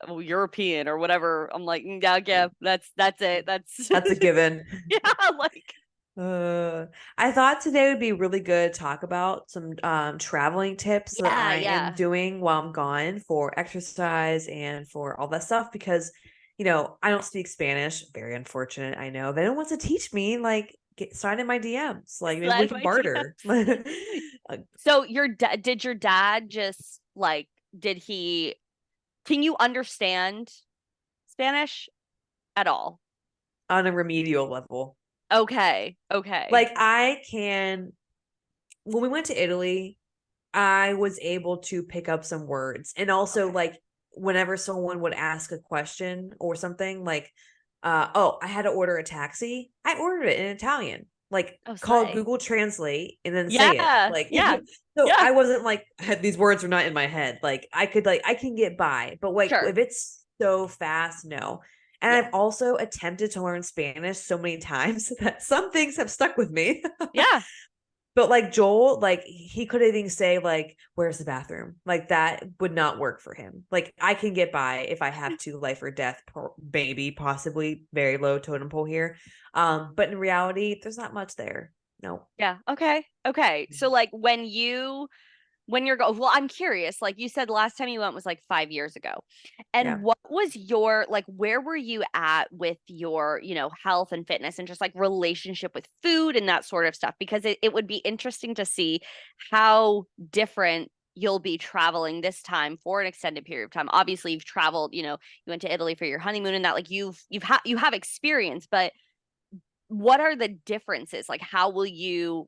European or whatever. I'm like, yeah, yeah, that's it. That's that's a given. yeah, like I thought today would be really good to talk about some traveling tips that yeah, I am yeah. doing while I'm gone for exercise and for all that stuff because I don't speak Spanish. Very unfortunate, I know. If anyone wants to teach me, like get sign in my DMs. Like maybe we Slide can my barter. DMs. Uh, So your dad did your dad just like did he can you understand Spanish at all? on a remedial level. Okay. Okay. Like I can when we went to Italy, I was able to pick up some words. And also Okay. like whenever someone would ask a question or something like oh, I had to order a taxi. I ordered it in Italian. Like Oh, call slay. Google Translate and then say it. Yeah. Like Yeah. so Yeah. I wasn't like these words are not in my head. Like I can get by, but like Sure. if it's so fast, no. And Yeah. I've also attempted to learn Spanish so many times that some things have stuck with me. Yeah. But like Joel, like he couldn't even say like, "Where's the bathroom?" Like that would not work for him. Like I can get by if I have to life or death baby, possibly very low totem pole here. But in reality, there's not much there. No. Yeah. Okay. Okay. So like when you're well, I'm curious. Like you said, the last time you went was like 5 years ago. And Yeah. what was your like where were you at with your, health and fitness and just like relationship with food and that sort of stuff? Because it would be interesting to see how different you'll be traveling this time for an extended period of time. Obviously, you've traveled, you went to Italy for your honeymoon and that like you have experience, but what are the differences? Like how will you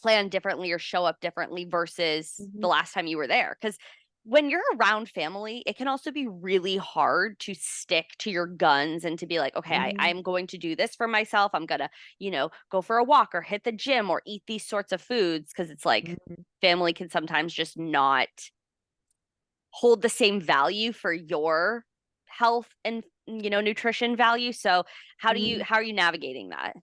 plan differently or show up differently versus the Mhm. last time you were there? Because when you're around family, it can also be really hard to stick to your guns and to be like, okay, Mhm. I'm going to do this for myself. I'm going to, go for a walk or hit the gym or eat these sorts of foods. Cause it's like Mhm. family can sometimes just not hold the same value for your health and, nutrition value. So Mhm. how are you navigating that?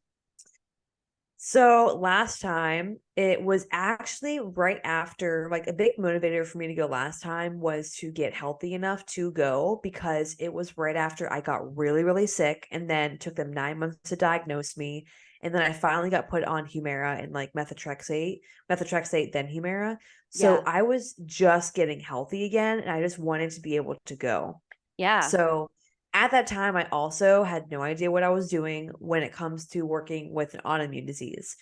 So last time it was actually right after, like a big motivator for me to go last time was to get healthy enough to go because it was right after I got really, really sick and then it took them 9 months to diagnose me. And then I finally got put on Humira and like methotrexate, then Humira. So Yeah. I was just getting healthy again and I just wanted to be able to go. Yeah. So at that time, I also had no idea what I was doing when it comes to working with an autoimmune disease.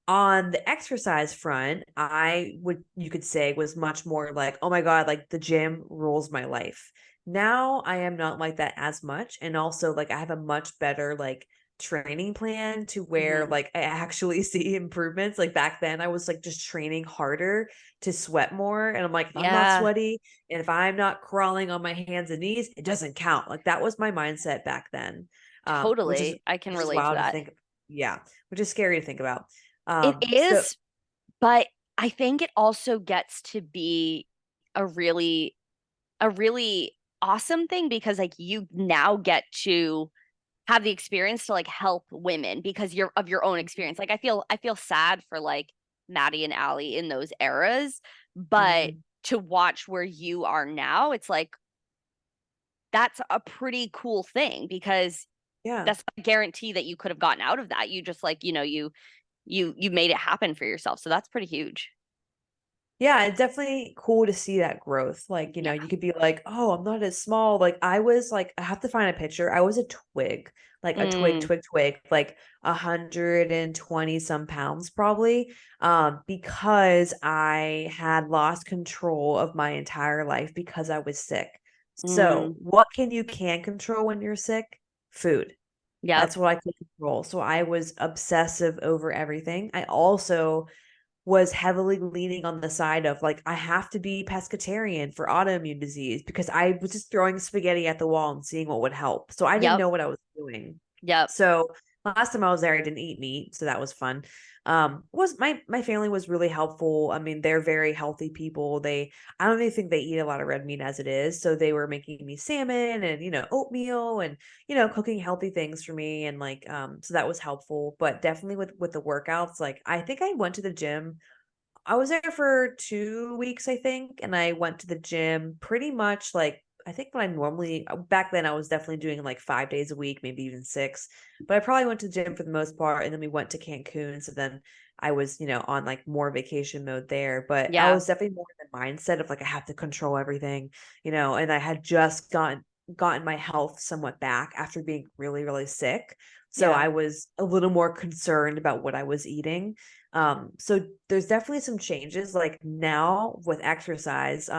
On the exercise front, you could say, was much more like, oh my God, like the gym rules my life. Now I am not like that as much. And also, like, I have a much better, like, training plan to where, Hmm. like, I actually see improvements. Like, back then, I was like just training harder to sweat more. And I'm like, if I'm not Yeah. sweaty and if I'm not crawling on my hands and knees, it doesn't count. Like, that was my mindset back then, which is Totally. I can which is relate to wild to that. think. Yeah, which is scary to think about. It So is, but I think it also gets to be a really a really awesome thing because like you now get to have the experience to like help women because you're of your own experience. Like I feel sad for like Maddie and Ali in those eras, but mhm, to watch where you are now, it's like that's a pretty cool thing because yeah. that's not a guarantee that you could have gotten out of that. You just like, you made it happen for yourself. So that's pretty huge. Yeah, it's definitely cool to see that growth. Like, Yeah. you could be like, "Oh, I'm not as small." Like, I was like I have to find a picture. I was a twig, like a twig, Mm, twig, twig, like 120 some pounds probably, because I had lost control of my entire life because I was sick. So, mm, what can control when you're sick? Food. yep. That's what I could control. So I was obsessive over everything. I also was heavily leaning on the side of like, I have to be pescatarian for autoimmune disease because I was just throwing spaghetti at the wall and seeing what would help. So I didn't Yep. know what I was doing. Yep. So last time I was there, I didn't eat meat, so that was fun. Was my family was really helpful. I mean, they're very healthy people. I don't even think they eat a lot of red meat as it is. So they were making me salmon and oatmeal and cooking healthy things for me and like so that was helpful. But definitely with the workouts, like I think I went to the gym I was there for 2 weeks, I think, and I went to the gym pretty much like I think when I normally back then I was definitely doing like 5 days a week, maybe even 6. But I probably went to the gym for the most part and then we went to Cancun, so then I was, on like more vacation mode there, but I Yeah. was definitely more in the mindset of like I have to control everything, and I had just gotten my health somewhat back after being really, really sick. So Yeah. I was a little more concerned about what I was eating. So there's definitely some changes like now with exercise.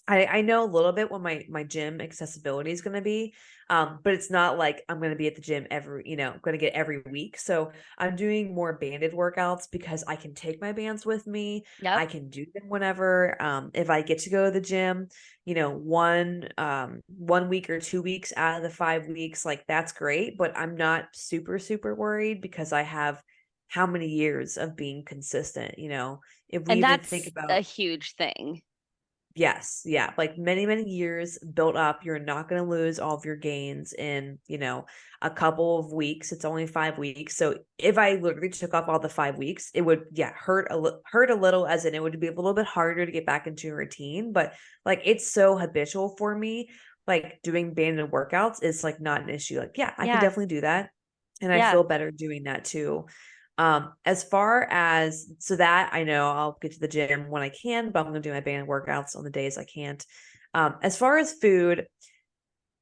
I know a little bit what my gym accessibility is going to be, but it's not like I'm going to be at the gym going to get every week. So I'm doing more banded workouts because I can take my bands with me. I Yep. can do them whenever. If I get to go to the gym, one week or 2 weeks out of the 5 weeks, like that's great. But I'm not super super worried because I have how many years of being consistent. If we And even think that's a about huge thing. Yes. Yeah. Like many, many years built up. You're not going to lose all of your gains in, a couple of weeks. It's only 5 weeks. So if I literally took off all the 5 weeks, it would, yeah, hurt a little, as in it would be a little bit harder to get back into a routine. But like it's so habitual for me. Like doing banded workouts is like not an issue. Like, yeah, I can Yeah. definitely do that. And I Yeah. feel better doing that too. As far as so that I know I'll get to the gym when I can, but I'm gonna do my band workouts on the days I can't. As far as food,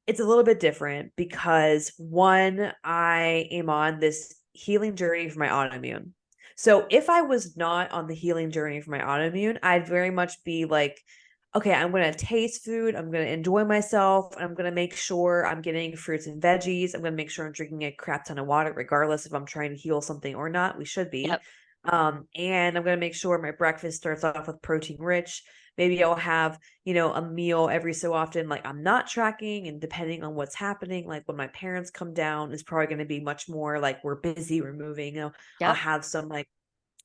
it's a little bit different because one, I am on this healing journey for my autoimmune. So if I was not on the healing journey for my autoimmune, I'd very much be like, okay, I'm going to taste food. I'm going to enjoy myself. I'm going to make sure I'm getting fruits and veggies. I'm going to make sure I'm drinking a crap ton of water, regardless if I'm trying to heal something or not. We should be. Yep. And I'm going to make sure my breakfast starts off with protein rich. Maybe I'll have, a meal every so often. Like I'm not tracking, and depending on what's happening, like when my parents come down, is probably going to be much more like we're busy, we're moving. I'll Yep. have some like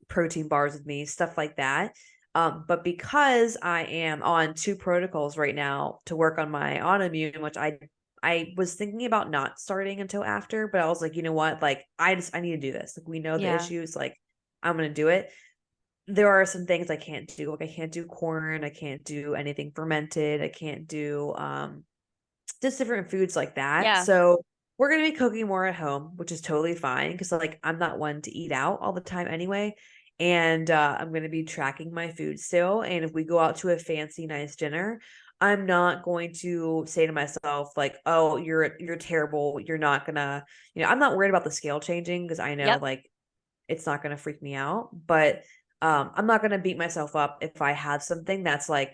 protein bars with me, stuff like that. But because I am on two protocols right now to work on my autoimmune, which I was thinking about not starting until after, but I was like, you know what? Like I need to do this. Like we know the Yeah. issues, like I'm gonna do it. There are some things I can't do. Like I can't do corn, I can't do anything fermented, I can't do just different foods like that. Yeah. So we're gonna be cooking more at home, which is totally fine because like I'm not one to eat out all the time anyway. And I'm gonna be tracking my food still. And if we go out to a fancy, nice dinner, I'm not going to say to myself like, "Oh, you're terrible. You're not gonna," I'm not worried about the scale changing because I know Yep. like it's not gonna freak me out. But I'm not gonna beat myself up if I have something that's like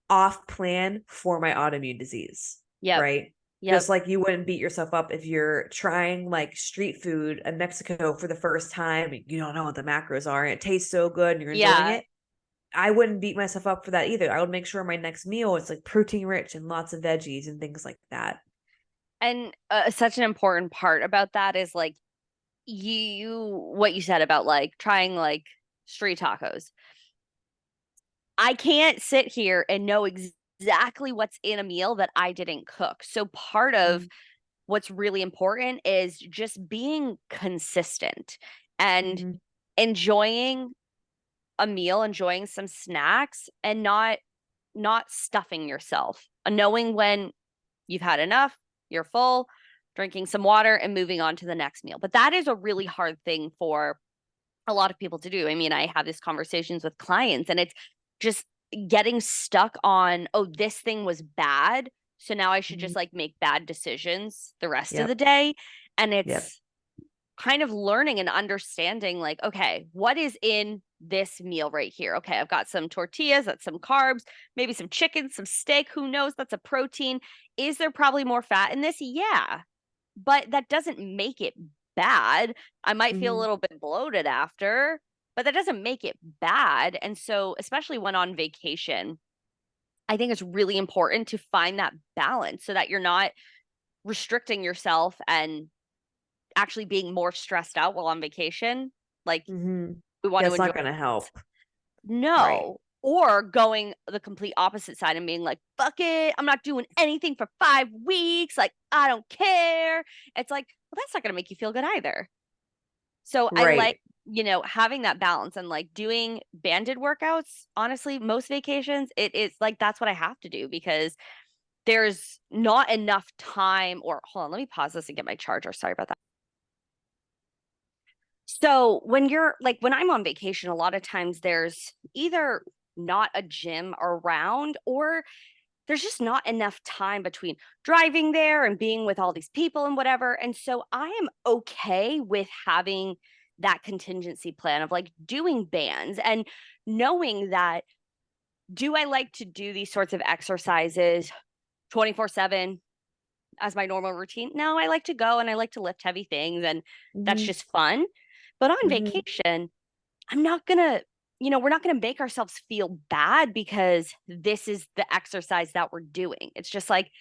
off plan for my autoimmune disease, Yep. right? Yep. Just like you wouldn't beat yourself up if you're trying like street food in Mexico for the first time and you don't know what the macros are and it tastes so good and you're enjoying Yeah. it. I wouldn't beat myself up for that either. I would make sure my next meal is like protein rich and lots of veggies and things like that. And such an important part about that is like what you said about like trying like street tacos. I can't sit here and know exactly what's in a meal that I didn't cook. So part of Mm, what's really important is just being consistent and mhm, enjoying a meal, enjoying some snacks and not stuffing yourself. Knowing when you've had enough, you're full, drinking some water and moving on to the next meal. But that is a really hard thing for a lot of people to do. I mean, I have these conversations with clients and it's just getting stuck on, oh, this thing was bad. So now I should mhm. just like make bad decisions the rest of the Yep. day. And Yep. it's kind of learning and understanding like, okay, what is in this meal right here? Okay, I've got some tortillas, that's some carbs, maybe some chicken, some steak, who knows? That's a protein. Is there probably more fat in this? Yeah, but that doesn't make it bad. I might feel a Mhm, little bit bloated after, but that doesn't make it bad. And so, especially when on vacation, I think it's really important to find that balance so that you're not restricting yourself and actually being more stressed out while on vacation. Like, mhm. we want Yeah, to it's enjoy. not gonna help. Right. No. Or going the complete opposite side and being like, fuck it, I'm not doing anything for 5 weeks. Like, I don't care. It's like, well, that's not going to make you feel good either. So I like, Right. having that balance and like doing banded workouts. Honestly, most vacations, it is like that's what I have to do because there's not enough time. Or hold on, let me pause this and get my charger. Sorry about that. So when I'm on vacation, a lot of times there's either not a gym around or there's just not enough time between driving there and being with all these people and whatever. And so I am okay with having that contingency plan of like doing bands and knowing that, do I like to do these sorts of exercises 24/7 as my normal routine? No, I like to go and I like to lift heavy things and that's Mhm, just fun. But on mhm. vacation, I'm not gonna, we're not gonna make ourselves feel bad because this is the exercise that we're doing. It's just like,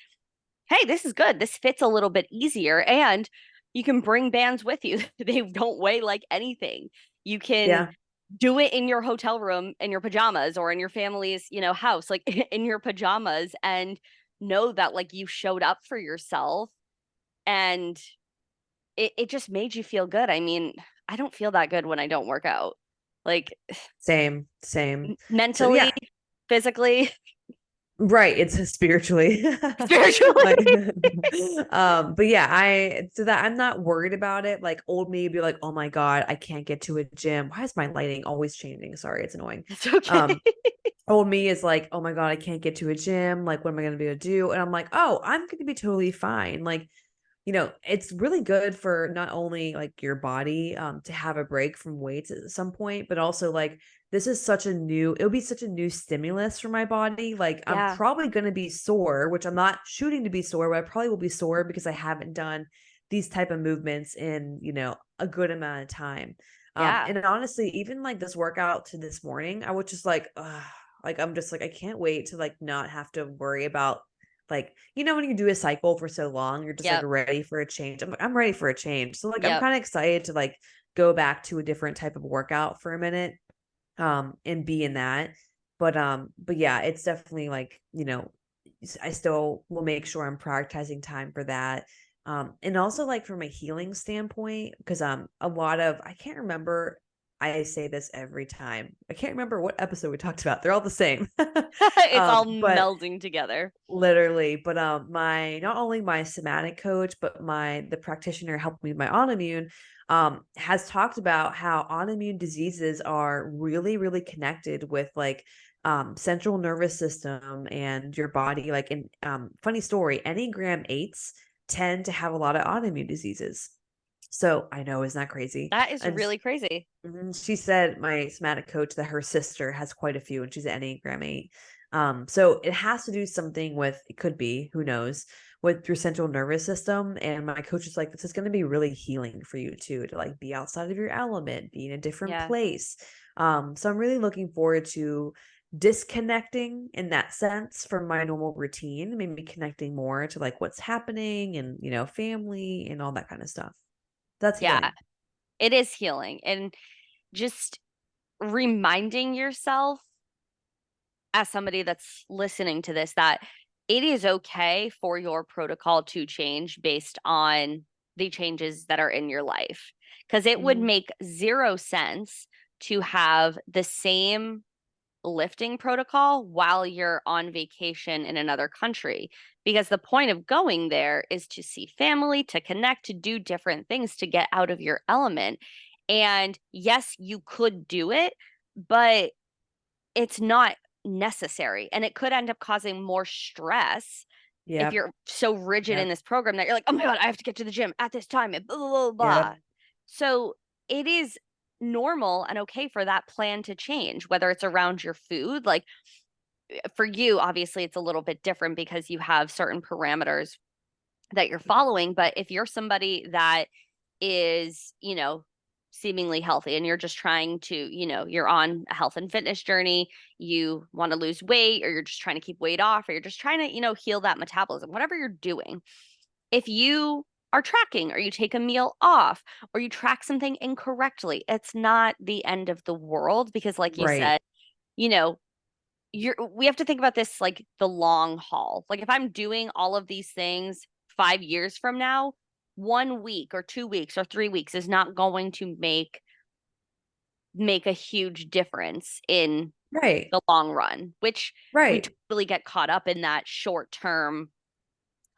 hey, this is good. This fits a little bit easier. And you can bring bands with you. They don't weigh like anything. You can Yeah. do it in your hotel room in your pajamas or in your family's, house, like in your pajamas, and know that like you showed up for yourself, and it just made you feel good. I mean, I don't feel that good when I don't work out. Like Same. So mentally, yeah, physically, right. It's spiritually. spiritually. Like, but yeah, so that I'm not worried about it. Like old me would be like, oh my God, I can't get to a gym. Why is my lighting always changing? Sorry, it's annoying. It's okay. Um, Old me is like, oh my God, I can't get to a gym. Like, what am I going to be able to do? And I'm like, oh, I'm going to be totally fine. Like, it's really good for not only like your body to have a break from weights at some point, but also like this is it'll be such a new stimulus for my body. Like I'm Yeah. probably going to be sore, which I'm not shooting to be sore, but I probably will be sore because I haven't done these type of movements in, a good amount of time. Yeah. And honestly, even like this workout to this morning, I was just like, ugh, like I'm just like, I can't wait to like not have to worry about like, when you do a cycle for so long, you're just like Yep. ready for a change. I'm ready for a change. So like I'm Yep. kind of excited to like go back to a different type of workout for a minute and be in that. But yeah, it's definitely like, I still will make sure I'm prioritizing time for that. And also like from a healing standpoint, because a lot of I can't remember, I say this every time. I can't remember what episode we talked about. They're all the same. It's all But melding together. literally, but my not only my somatic coach, but the practitioner helped me with my autoimmune, has talked about how autoimmune diseases are really, really connected with like central nervous system and your body. Like in funny story, Enneagram eights tend to have a lot of autoimmune diseases. So I know, isn't that crazy? That is And really crazy. she said, my somatic coach, that her sister has quite a few and she's an Enneagram 8. So it has to do something with, it could be, who knows, with your central nervous system. And my coach is like, this is going to be really healing for you too, to like be outside of your element, be in a different Yeah. place. So I'm really looking forward to disconnecting in that sense from my normal routine, maybe connecting more to like what's happening and, family and all that kind of stuff. That's Yeah. healing. It is healing. And just reminding yourself, as somebody that's listening to this, that it is okay for your protocol to change based on the changes that are in your life. Because it would Mhm. make zero sense to have the same lifting protocol while you're on vacation in another country. Because the point of going there is to see family, to connect, to do different things, to get out of your element. And yes, you could do it, but it's not necessary. And it could end up causing more stress if Yep. you're so rigid in Yep. this program that you're like, oh my God, I have to get to the gym at this time and blah, blah, blah, blah. Yep. So it is normal and okay for that plan to change, whether it's around your food. Like for you, obviously, it's a little bit different because you have certain parameters that you're following. But if you're somebody that is, seemingly healthy and you're just trying to, you're on a health and fitness journey, you want to lose weight, or you're just trying to keep weight off, or you're just trying to, heal that metabolism, whatever you're doing. If you are tracking or you take a meal off or you track something incorrectly, it's not the end of the world because like you Right. said, you know, we have to think about this like the long haul. Like if I'm doing all of these things 5 years from now, 1 week or 2 weeks or 3 weeks is not going to make a huge difference in Right. the long run, which we Right. totally get caught up in that short term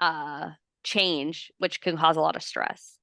uh change, which can cause a lot of stress.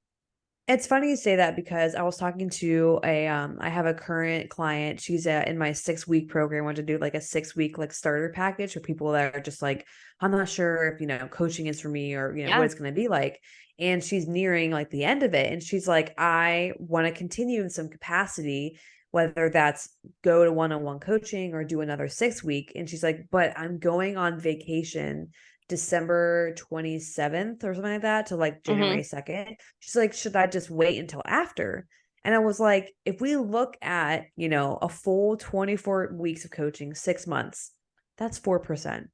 It's funny you say that because I was talking to I have a current client. She's in my 6 week program. I want to do like a 6 week like starter package for people that are just like, I'm not sure if, coaching is for me or, what Yeah. it's going to be like. And she's nearing like the end of it. And she's like, I want to continue in some capacity, whether that's go to one-on-one coaching or do another 6 week. And she's like, but I'm going on vacation December 27th or something like that to like Hmm. January 2nd. She's like, should I just wait until after? And I was like, if we look at, a full 24 weeks of coaching, 6 months, that's 4%.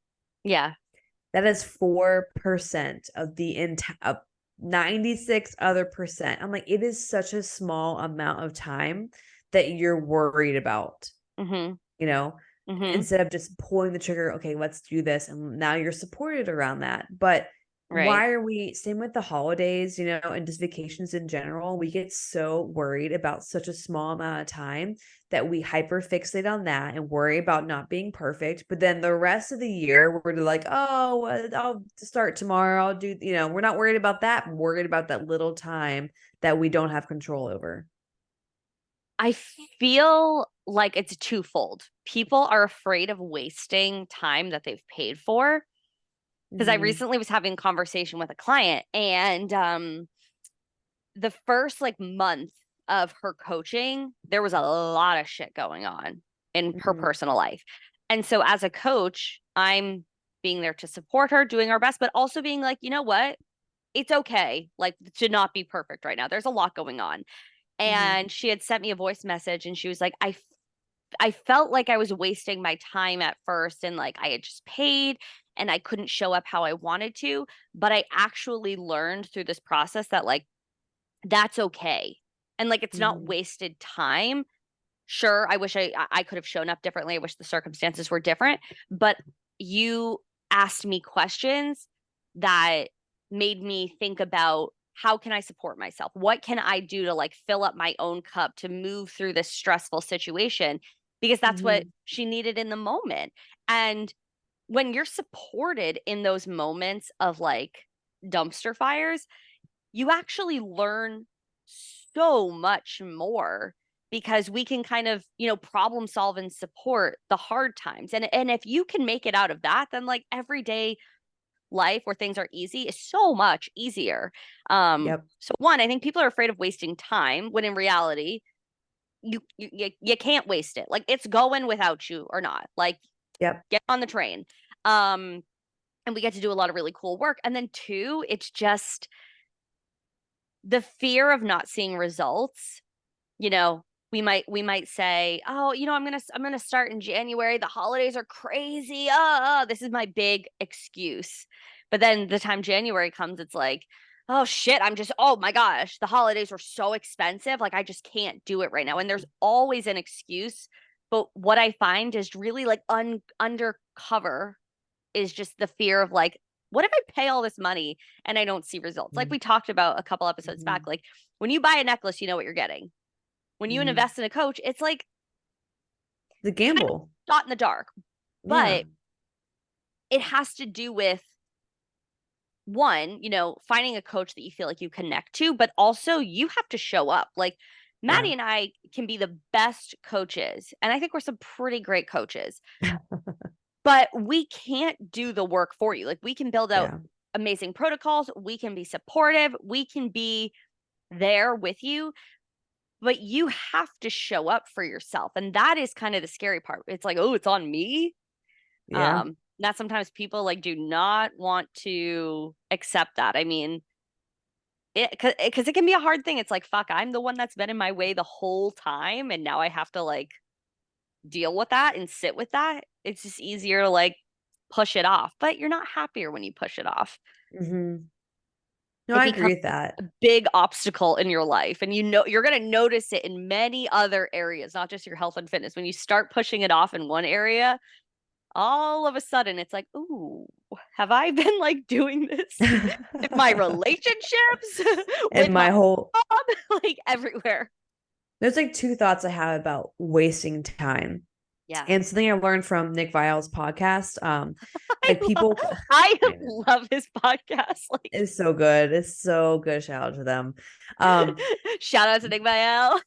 Yeah. That is 4% of the entire 96 other percent. I'm like, it is such a small amount of time that you're worried about, Mhm. you know, Mhm. instead of just pulling the trigger, okay, let's do this. And now you're supported around that. But Right. why are we, same with the holidays, and just vacations in general, we get so worried about such a small amount of time that we hyper fixate on that and worry about not being perfect. But then the rest of the year, we're like, oh, I'll start tomorrow. I'll do, we're not worried about that. We're worried about that little time that we don't have control over. I feel like it's twofold. People are afraid of wasting time that they've paid for. Because I Hmm. recently was having a conversation with a client, and the first like month of her coaching, there was a lot of shit going on in her Hmm. personal life. And so as a coach, I'm being there to support her, doing our best, but also being like, you know what? It's okay, like, to not be perfect right now. There's a lot going on. Hmm. And she had sent me a voice message and she was like, I felt like I was wasting my time at first and like I had just paid and I couldn't show up how I wanted to, but I actually learned through this process that like that's okay. And like it's not Hmm. wasted time. Sure, I wish I could have shown up differently. I wish the circumstances were different, but you asked me questions that made me think about how can I support myself? What can I do to like fill up my own cup to move through this stressful situation? Because that's what Hmm. she needed in the moment. And when you're supported in those moments of like dumpster fires, you actually learn so much more because we can kind of, problem solve and support the hard times. And if you can make it out of that, then like everyday life where things are easy is so much easier. Yep. So one, I think people are afraid of wasting time when in reality, you can't waste it. Like it's going without you or not. Like Yep. get on the train. Um, and we get to do a lot of really cool work. And then two, it's just the fear of not seeing results. you know we might say, oh, I'm gonna start in January, the holidays are crazy, this is my big excuse. But then the time January comes, it's like, oh shit, oh my gosh, the holidays were so expensive, like I just can't do it right now. And there's always an excuse, but what I find is really like undercover is just the fear of like, what if I pay all this money and I don't see results? Like we talked about a couple episodes back, Hmm. like when you buy a necklace, you know what you're getting. When you Hmm. invest in a coach, it's like The kind of gamble. shot in the dark, Yeah. but it has to do with one, finding a coach that you feel like you connect to, but also you have to show up. Like Yeah. Maddie and I can be the best coaches, and I think we're some pretty great coaches, but we can't do the work for you. Like we can build out Yeah. amazing protocols, we can be supportive, we can be there with you, but you have to show up for yourself. And that is kind of the scary part. It's like, oh, it's on me. Yeah. That sometimes people like do not want to accept that. I mean, because it can be a hard thing. It's like, fuck, I'm the one that's been in my way the whole time. And now I have to like deal with that and sit with that. It's just easier to like push it off, but you're not happier when you push it off. Hmm. No, It I agree becomes with that. a big obstacle in your life. And you're going to notice it in many other areas, not just your health and fitness. When you start pushing it off in one area, all of a sudden it's like, ooh, have I been like doing this with my relationships, And with my my whole job, like everywhere? there's like two thoughts I have about wasting time. Yeah. And something I learned from Nick Viall's podcast. I Like people I I know. love his podcast. Like It's so good. It's so good. Shout out to them. Um, shout out to Nick Vial.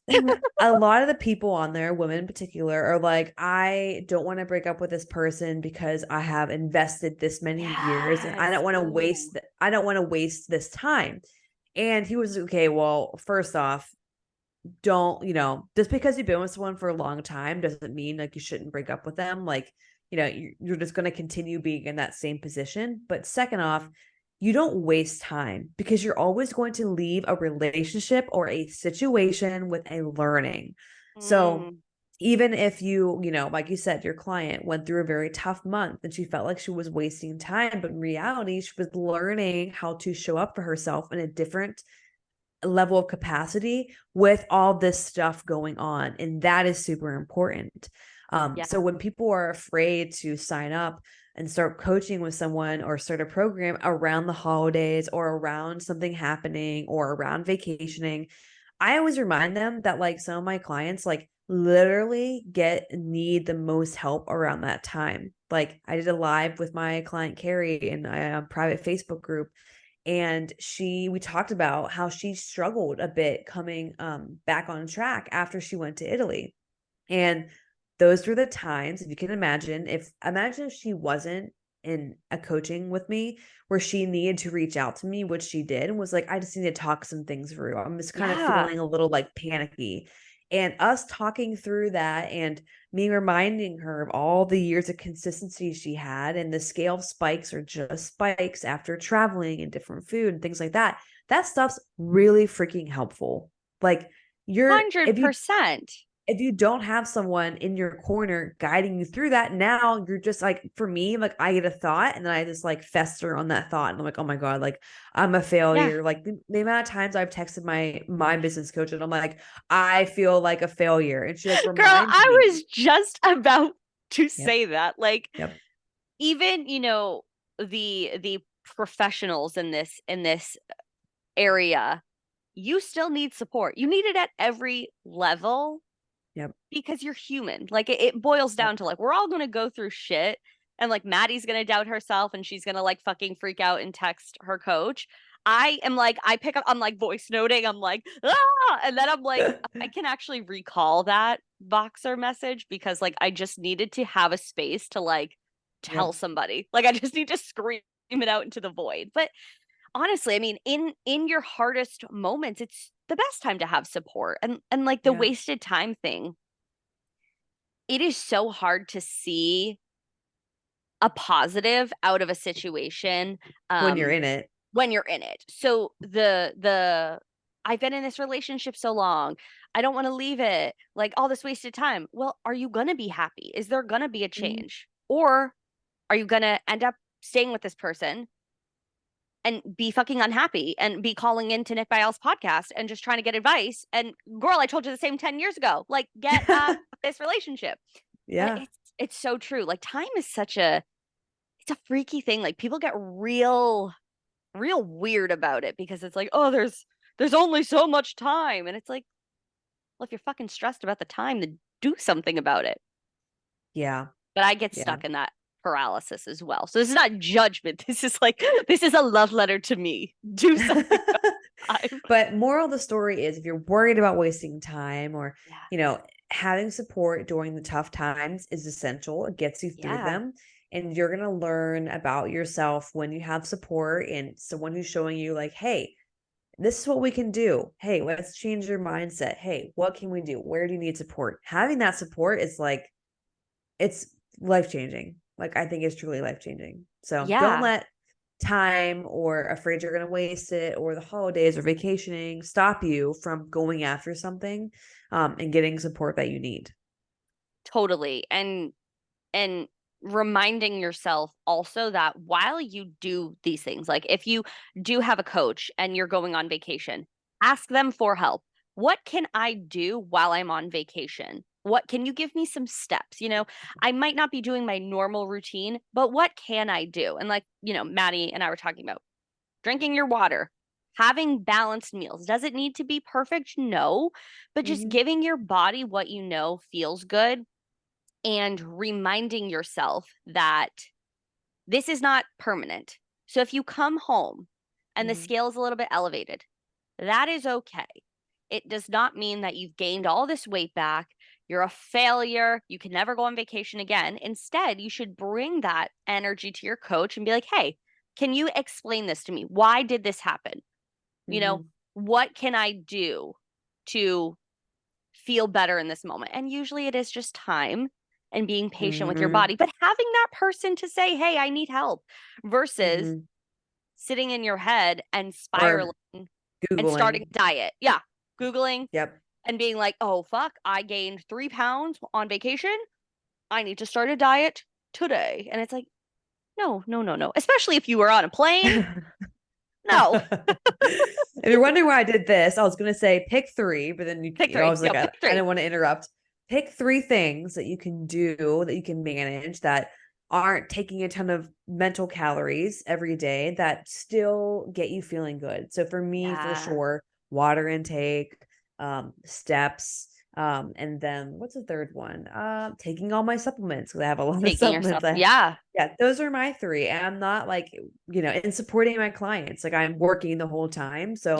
a lot of the people on there, women in particular, are like, I don't want to break up with this person because I have invested this many years and I Yes. don't want to Ooh. waste I don't want to waste this time. And he was okay, well, first off, don't, just because you've been with someone for a long time doesn't mean like you shouldn't break up with them. Like, you're just going to continue being in that same position. But second off, you don't waste time because you're always going to leave a relationship or a situation with a learning. So Mm. even if like you said, your client went through a very tough month and she felt like she was wasting time, but in reality, she was learning how to show up for herself in a different level of capacity with all this stuff going on. And that is super important. Yeah. So when people are afraid to sign up and start coaching with someone or start a program around the holidays or around something happening or around vacationing, I always remind them that like some of my clients like literally need the most help around that time. Like I did a live with my client Carrie in a private Facebook group, and we talked about how she struggled a bit coming back on track after she went to Italy. And those were the times, if you can imagine if she wasn't in a coaching with me where she needed to reach out to me, which she did, and was like, I just need to talk some things through. I'm just kind of Yeah. feeling a little like panicky. And us talking through that and me reminding her of all the years of consistency she had, and the scale spikes are just spikes after traveling and different food and things like that. That stuff's really freaking helpful. Like if you 100%. don't have someone in your corner guiding you through that, now you're just like, for me, like I get a thought and then I just like fester on that thought. And I'm like, oh my God, like I'm a Yeah. failure. Like the amount of times I've texted my business coach and I'm like, I feel like a failure. And she like Girl, reminds I me. was just about to Yep. say that. Like, Yep. even, the professionals in this area, you still need support. You need it at every level Yep. because you're human. Like it boils Yep. down to like we're all gonna go through shit. And like Maddie's gonna doubt herself and she's gonna like fucking freak out and text her coach. I am like, I pick up, I'm like voice noting, I'm like, ah, and then I'm like, I can actually recall that Voxer message because like I just needed to have a space to like tell Yep. somebody. Like I just need to scream it out into the void. But honestly, I mean, in your hardest moments, it's the best time to have support. And like the Yeah. wasted time thing, it is so hard to see a positive out of a situation When you're um in it. when you're in it. So the I've been in this relationship so long. I don't want to leave it. Like all this wasted time. Well, are you going to be happy? Is there going to be a Mhm. change? Or are you going to end up staying with this person and be fucking unhappy and be calling into Nick Bial's podcast and just trying to get advice? And girl, I told you the same 10 years ago. Like get out of this relationship. But Yeah. it's so true. Like time is such a it's a freaky thing. Like people get real weird about it because it's like, oh, there's only so much time. And it's like, well, if you're fucking stressed about the time, then do something about it. Yeah. But I get Yeah. stuck in that paralysis as well. So this is not judgment. This is like this is a love letter to me. Do something about time. But moral of the story is, if you're worried about wasting time or, Yeah. you know, having support during the tough times is essential. It gets you through Yeah. them. And you're going to learn about yourself when you have support and someone who's showing you, like, hey, this is what we can do. Hey, let's change your mindset. Hey, what can we do? Where do you need support? Having that support is like, it's life changing. Like, I think it's truly life changing. So don't Yeah. let time or afraid you're going to waste it or the holidays or vacationing stop you from going after something, and getting support that you need. Totally. And reminding yourself also that while you do these things, like if you do have a coach and you're going on vacation, ask them for help. What can I do while I'm on vacation? What can you give me some steps? I might not be doing my normal routine, but what can I do? And like, Maddie and I were talking about drinking your water, having balanced meals. Does it need to be perfect? No, but just Mhm. giving your body what you know feels good and reminding yourself that this is not permanent. So if you come home and the Mhm. scale is a little bit elevated, that is okay. It does not mean that you've gained all this weight back. You're a failure. You can never go on vacation again. Instead, you should bring that energy to your coach and be like, hey, can you explain this to me? Why did this happen? You know, Mhm. what can I do to feel better in this moment? And usually it is just time and being patient with your Mhm. body, but having that person to say, hey, I need help versus Mhm. sitting in your head and spiraling Or and starting Googling. a diet. Yeah. Googling Yep. and being like, oh, fuck, I gained 3 pounds on vacation. I need to start a diet today. And it's like, no, no, no, no. Especially if you were on a plane. No. If you're wondering why I did this, I was going to say pick three, but then Pick I three. was No, like, I pick three. didn't want to interrupt. Pick three things that you can do that you can manage that aren't taking a ton of mental calories every day that still get you feeling good. So for me, for Yeah. sure, water intake, steps, and then what's the third one? Taking all my supplements because I have a lot of Taking supplements. yourself. Yeah. Yeah, those are my three. And I'm not like, in supporting my clients, like I'm working the whole time. Yeah. So,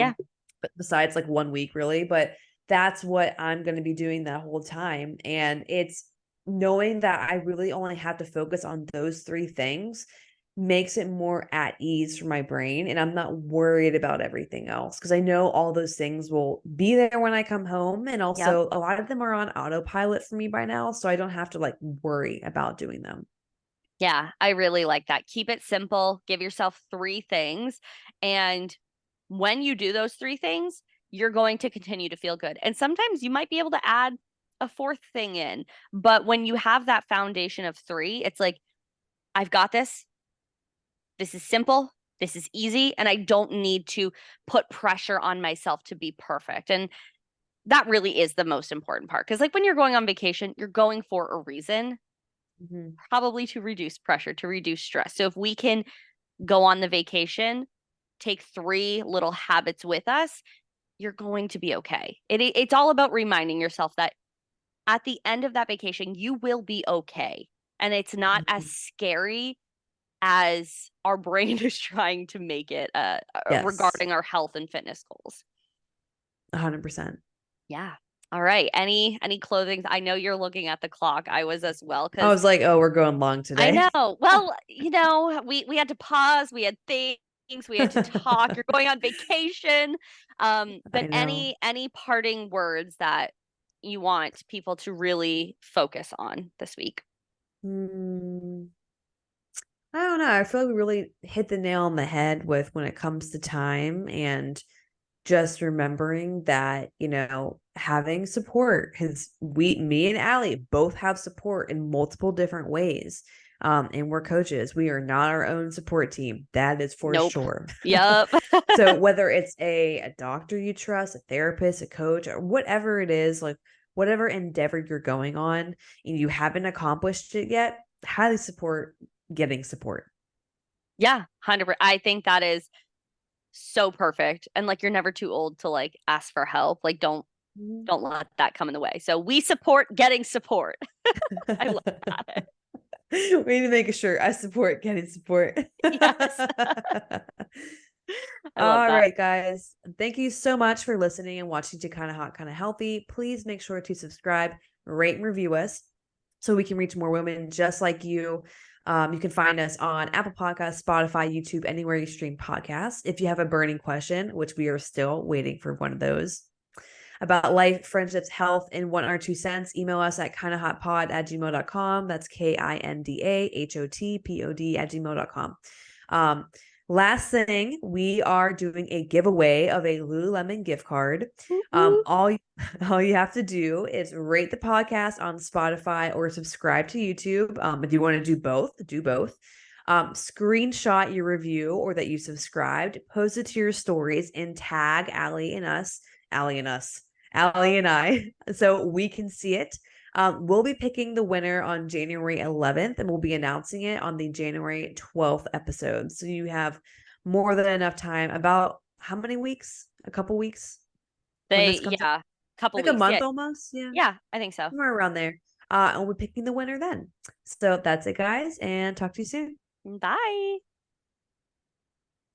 but besides like 1 week really, but that's what I'm going to be doing that whole time. And it's knowing that I really only have to focus on those three things makes it more at ease for my brain. And I'm not worried about everything else because I know all those things will be there when I come home. And Yep. also, a lot of them are on autopilot for me by now. So I don't have to like worry about doing them. Yeah. I really like that. Keep it simple. Give yourself three things. And when you do those three things, you're going to continue to feel good. And sometimes you might be able to add a fourth thing in. But when you have that foundation of three, it's like, I've got this. This is simple. This is easy. And I don't need to put pressure on myself to be perfect. And that really is the most important part. Because, like, when you're going on vacation, you're going for a reason, Mhm. probably to reduce pressure, to reduce stress. So, if we can go on the vacation, take three little habits with us, you're going to be okay. It's all about reminding yourself that at the end of that vacation, you will be okay. And it's not as Mhm. scary as our brain is trying to make it Yes, regarding our health and fitness goals. 100%. Yeah. All right. Any clothing? I know you're looking at the clock. I was as well I because was like, oh, we're going long I today. know. Well, we had to pause. We had things. We had to talk. You're going on vacation. But I know. any parting words that you want people to really focus on this week? Mm, I don't know. I feel like we really hit the nail on the head with when it comes to time and just remembering that, having support because me and Ali both have support in multiple different ways. And we're coaches. We are not our own support team. That is for Nope. sure. Yep. So whether it's a doctor you trust, a therapist, a coach, or whatever it is, like whatever endeavor you're going on and you haven't accomplished it yet, highly support getting support. Yeah, 100%. I think that is so perfect. And like you're never too old to like ask for help. Like Mhm. don't let that come in the way. So we support getting support. I love that. We need to make a shirt. I support getting support. Yes. I love All that. right, guys. Thank you so much for listening and watching to Kind of Hot, Kind of Healthy. Please make sure to subscribe, rate, and review us so we can reach more women just like you. You can find us on Apple Podcasts, Spotify, YouTube, anywhere you stream podcasts. If you have a burning question, which we are still waiting for one of those, about life, friendships, health, and 1 or 2 cents, email us at kindahotpod@gmail.com. That's KINDAHOTPOD@gmail.com. Um, Last thing, we are doing a giveaway of a Lululemon gift card. Woo woo. All all you have to do is rate the podcast on Spotify or subscribe to YouTube. If you want to do both, do both. Screenshot your review or that you subscribed, post it to your stories, and tag Ali and us, Ali and I, so we can see it. We'll be picking the winner on January 11th, and we'll be announcing it on the January 12th episode. So you have more than enough time. About how many weeks? A couple weeks when this comes out? Yeah, couple Like a weeks. month Yeah. almost. Yeah, Yeah, I think so. somewhere around there. And we'll be picking the winner then. So that's it, guys, and talk to you soon. Bye.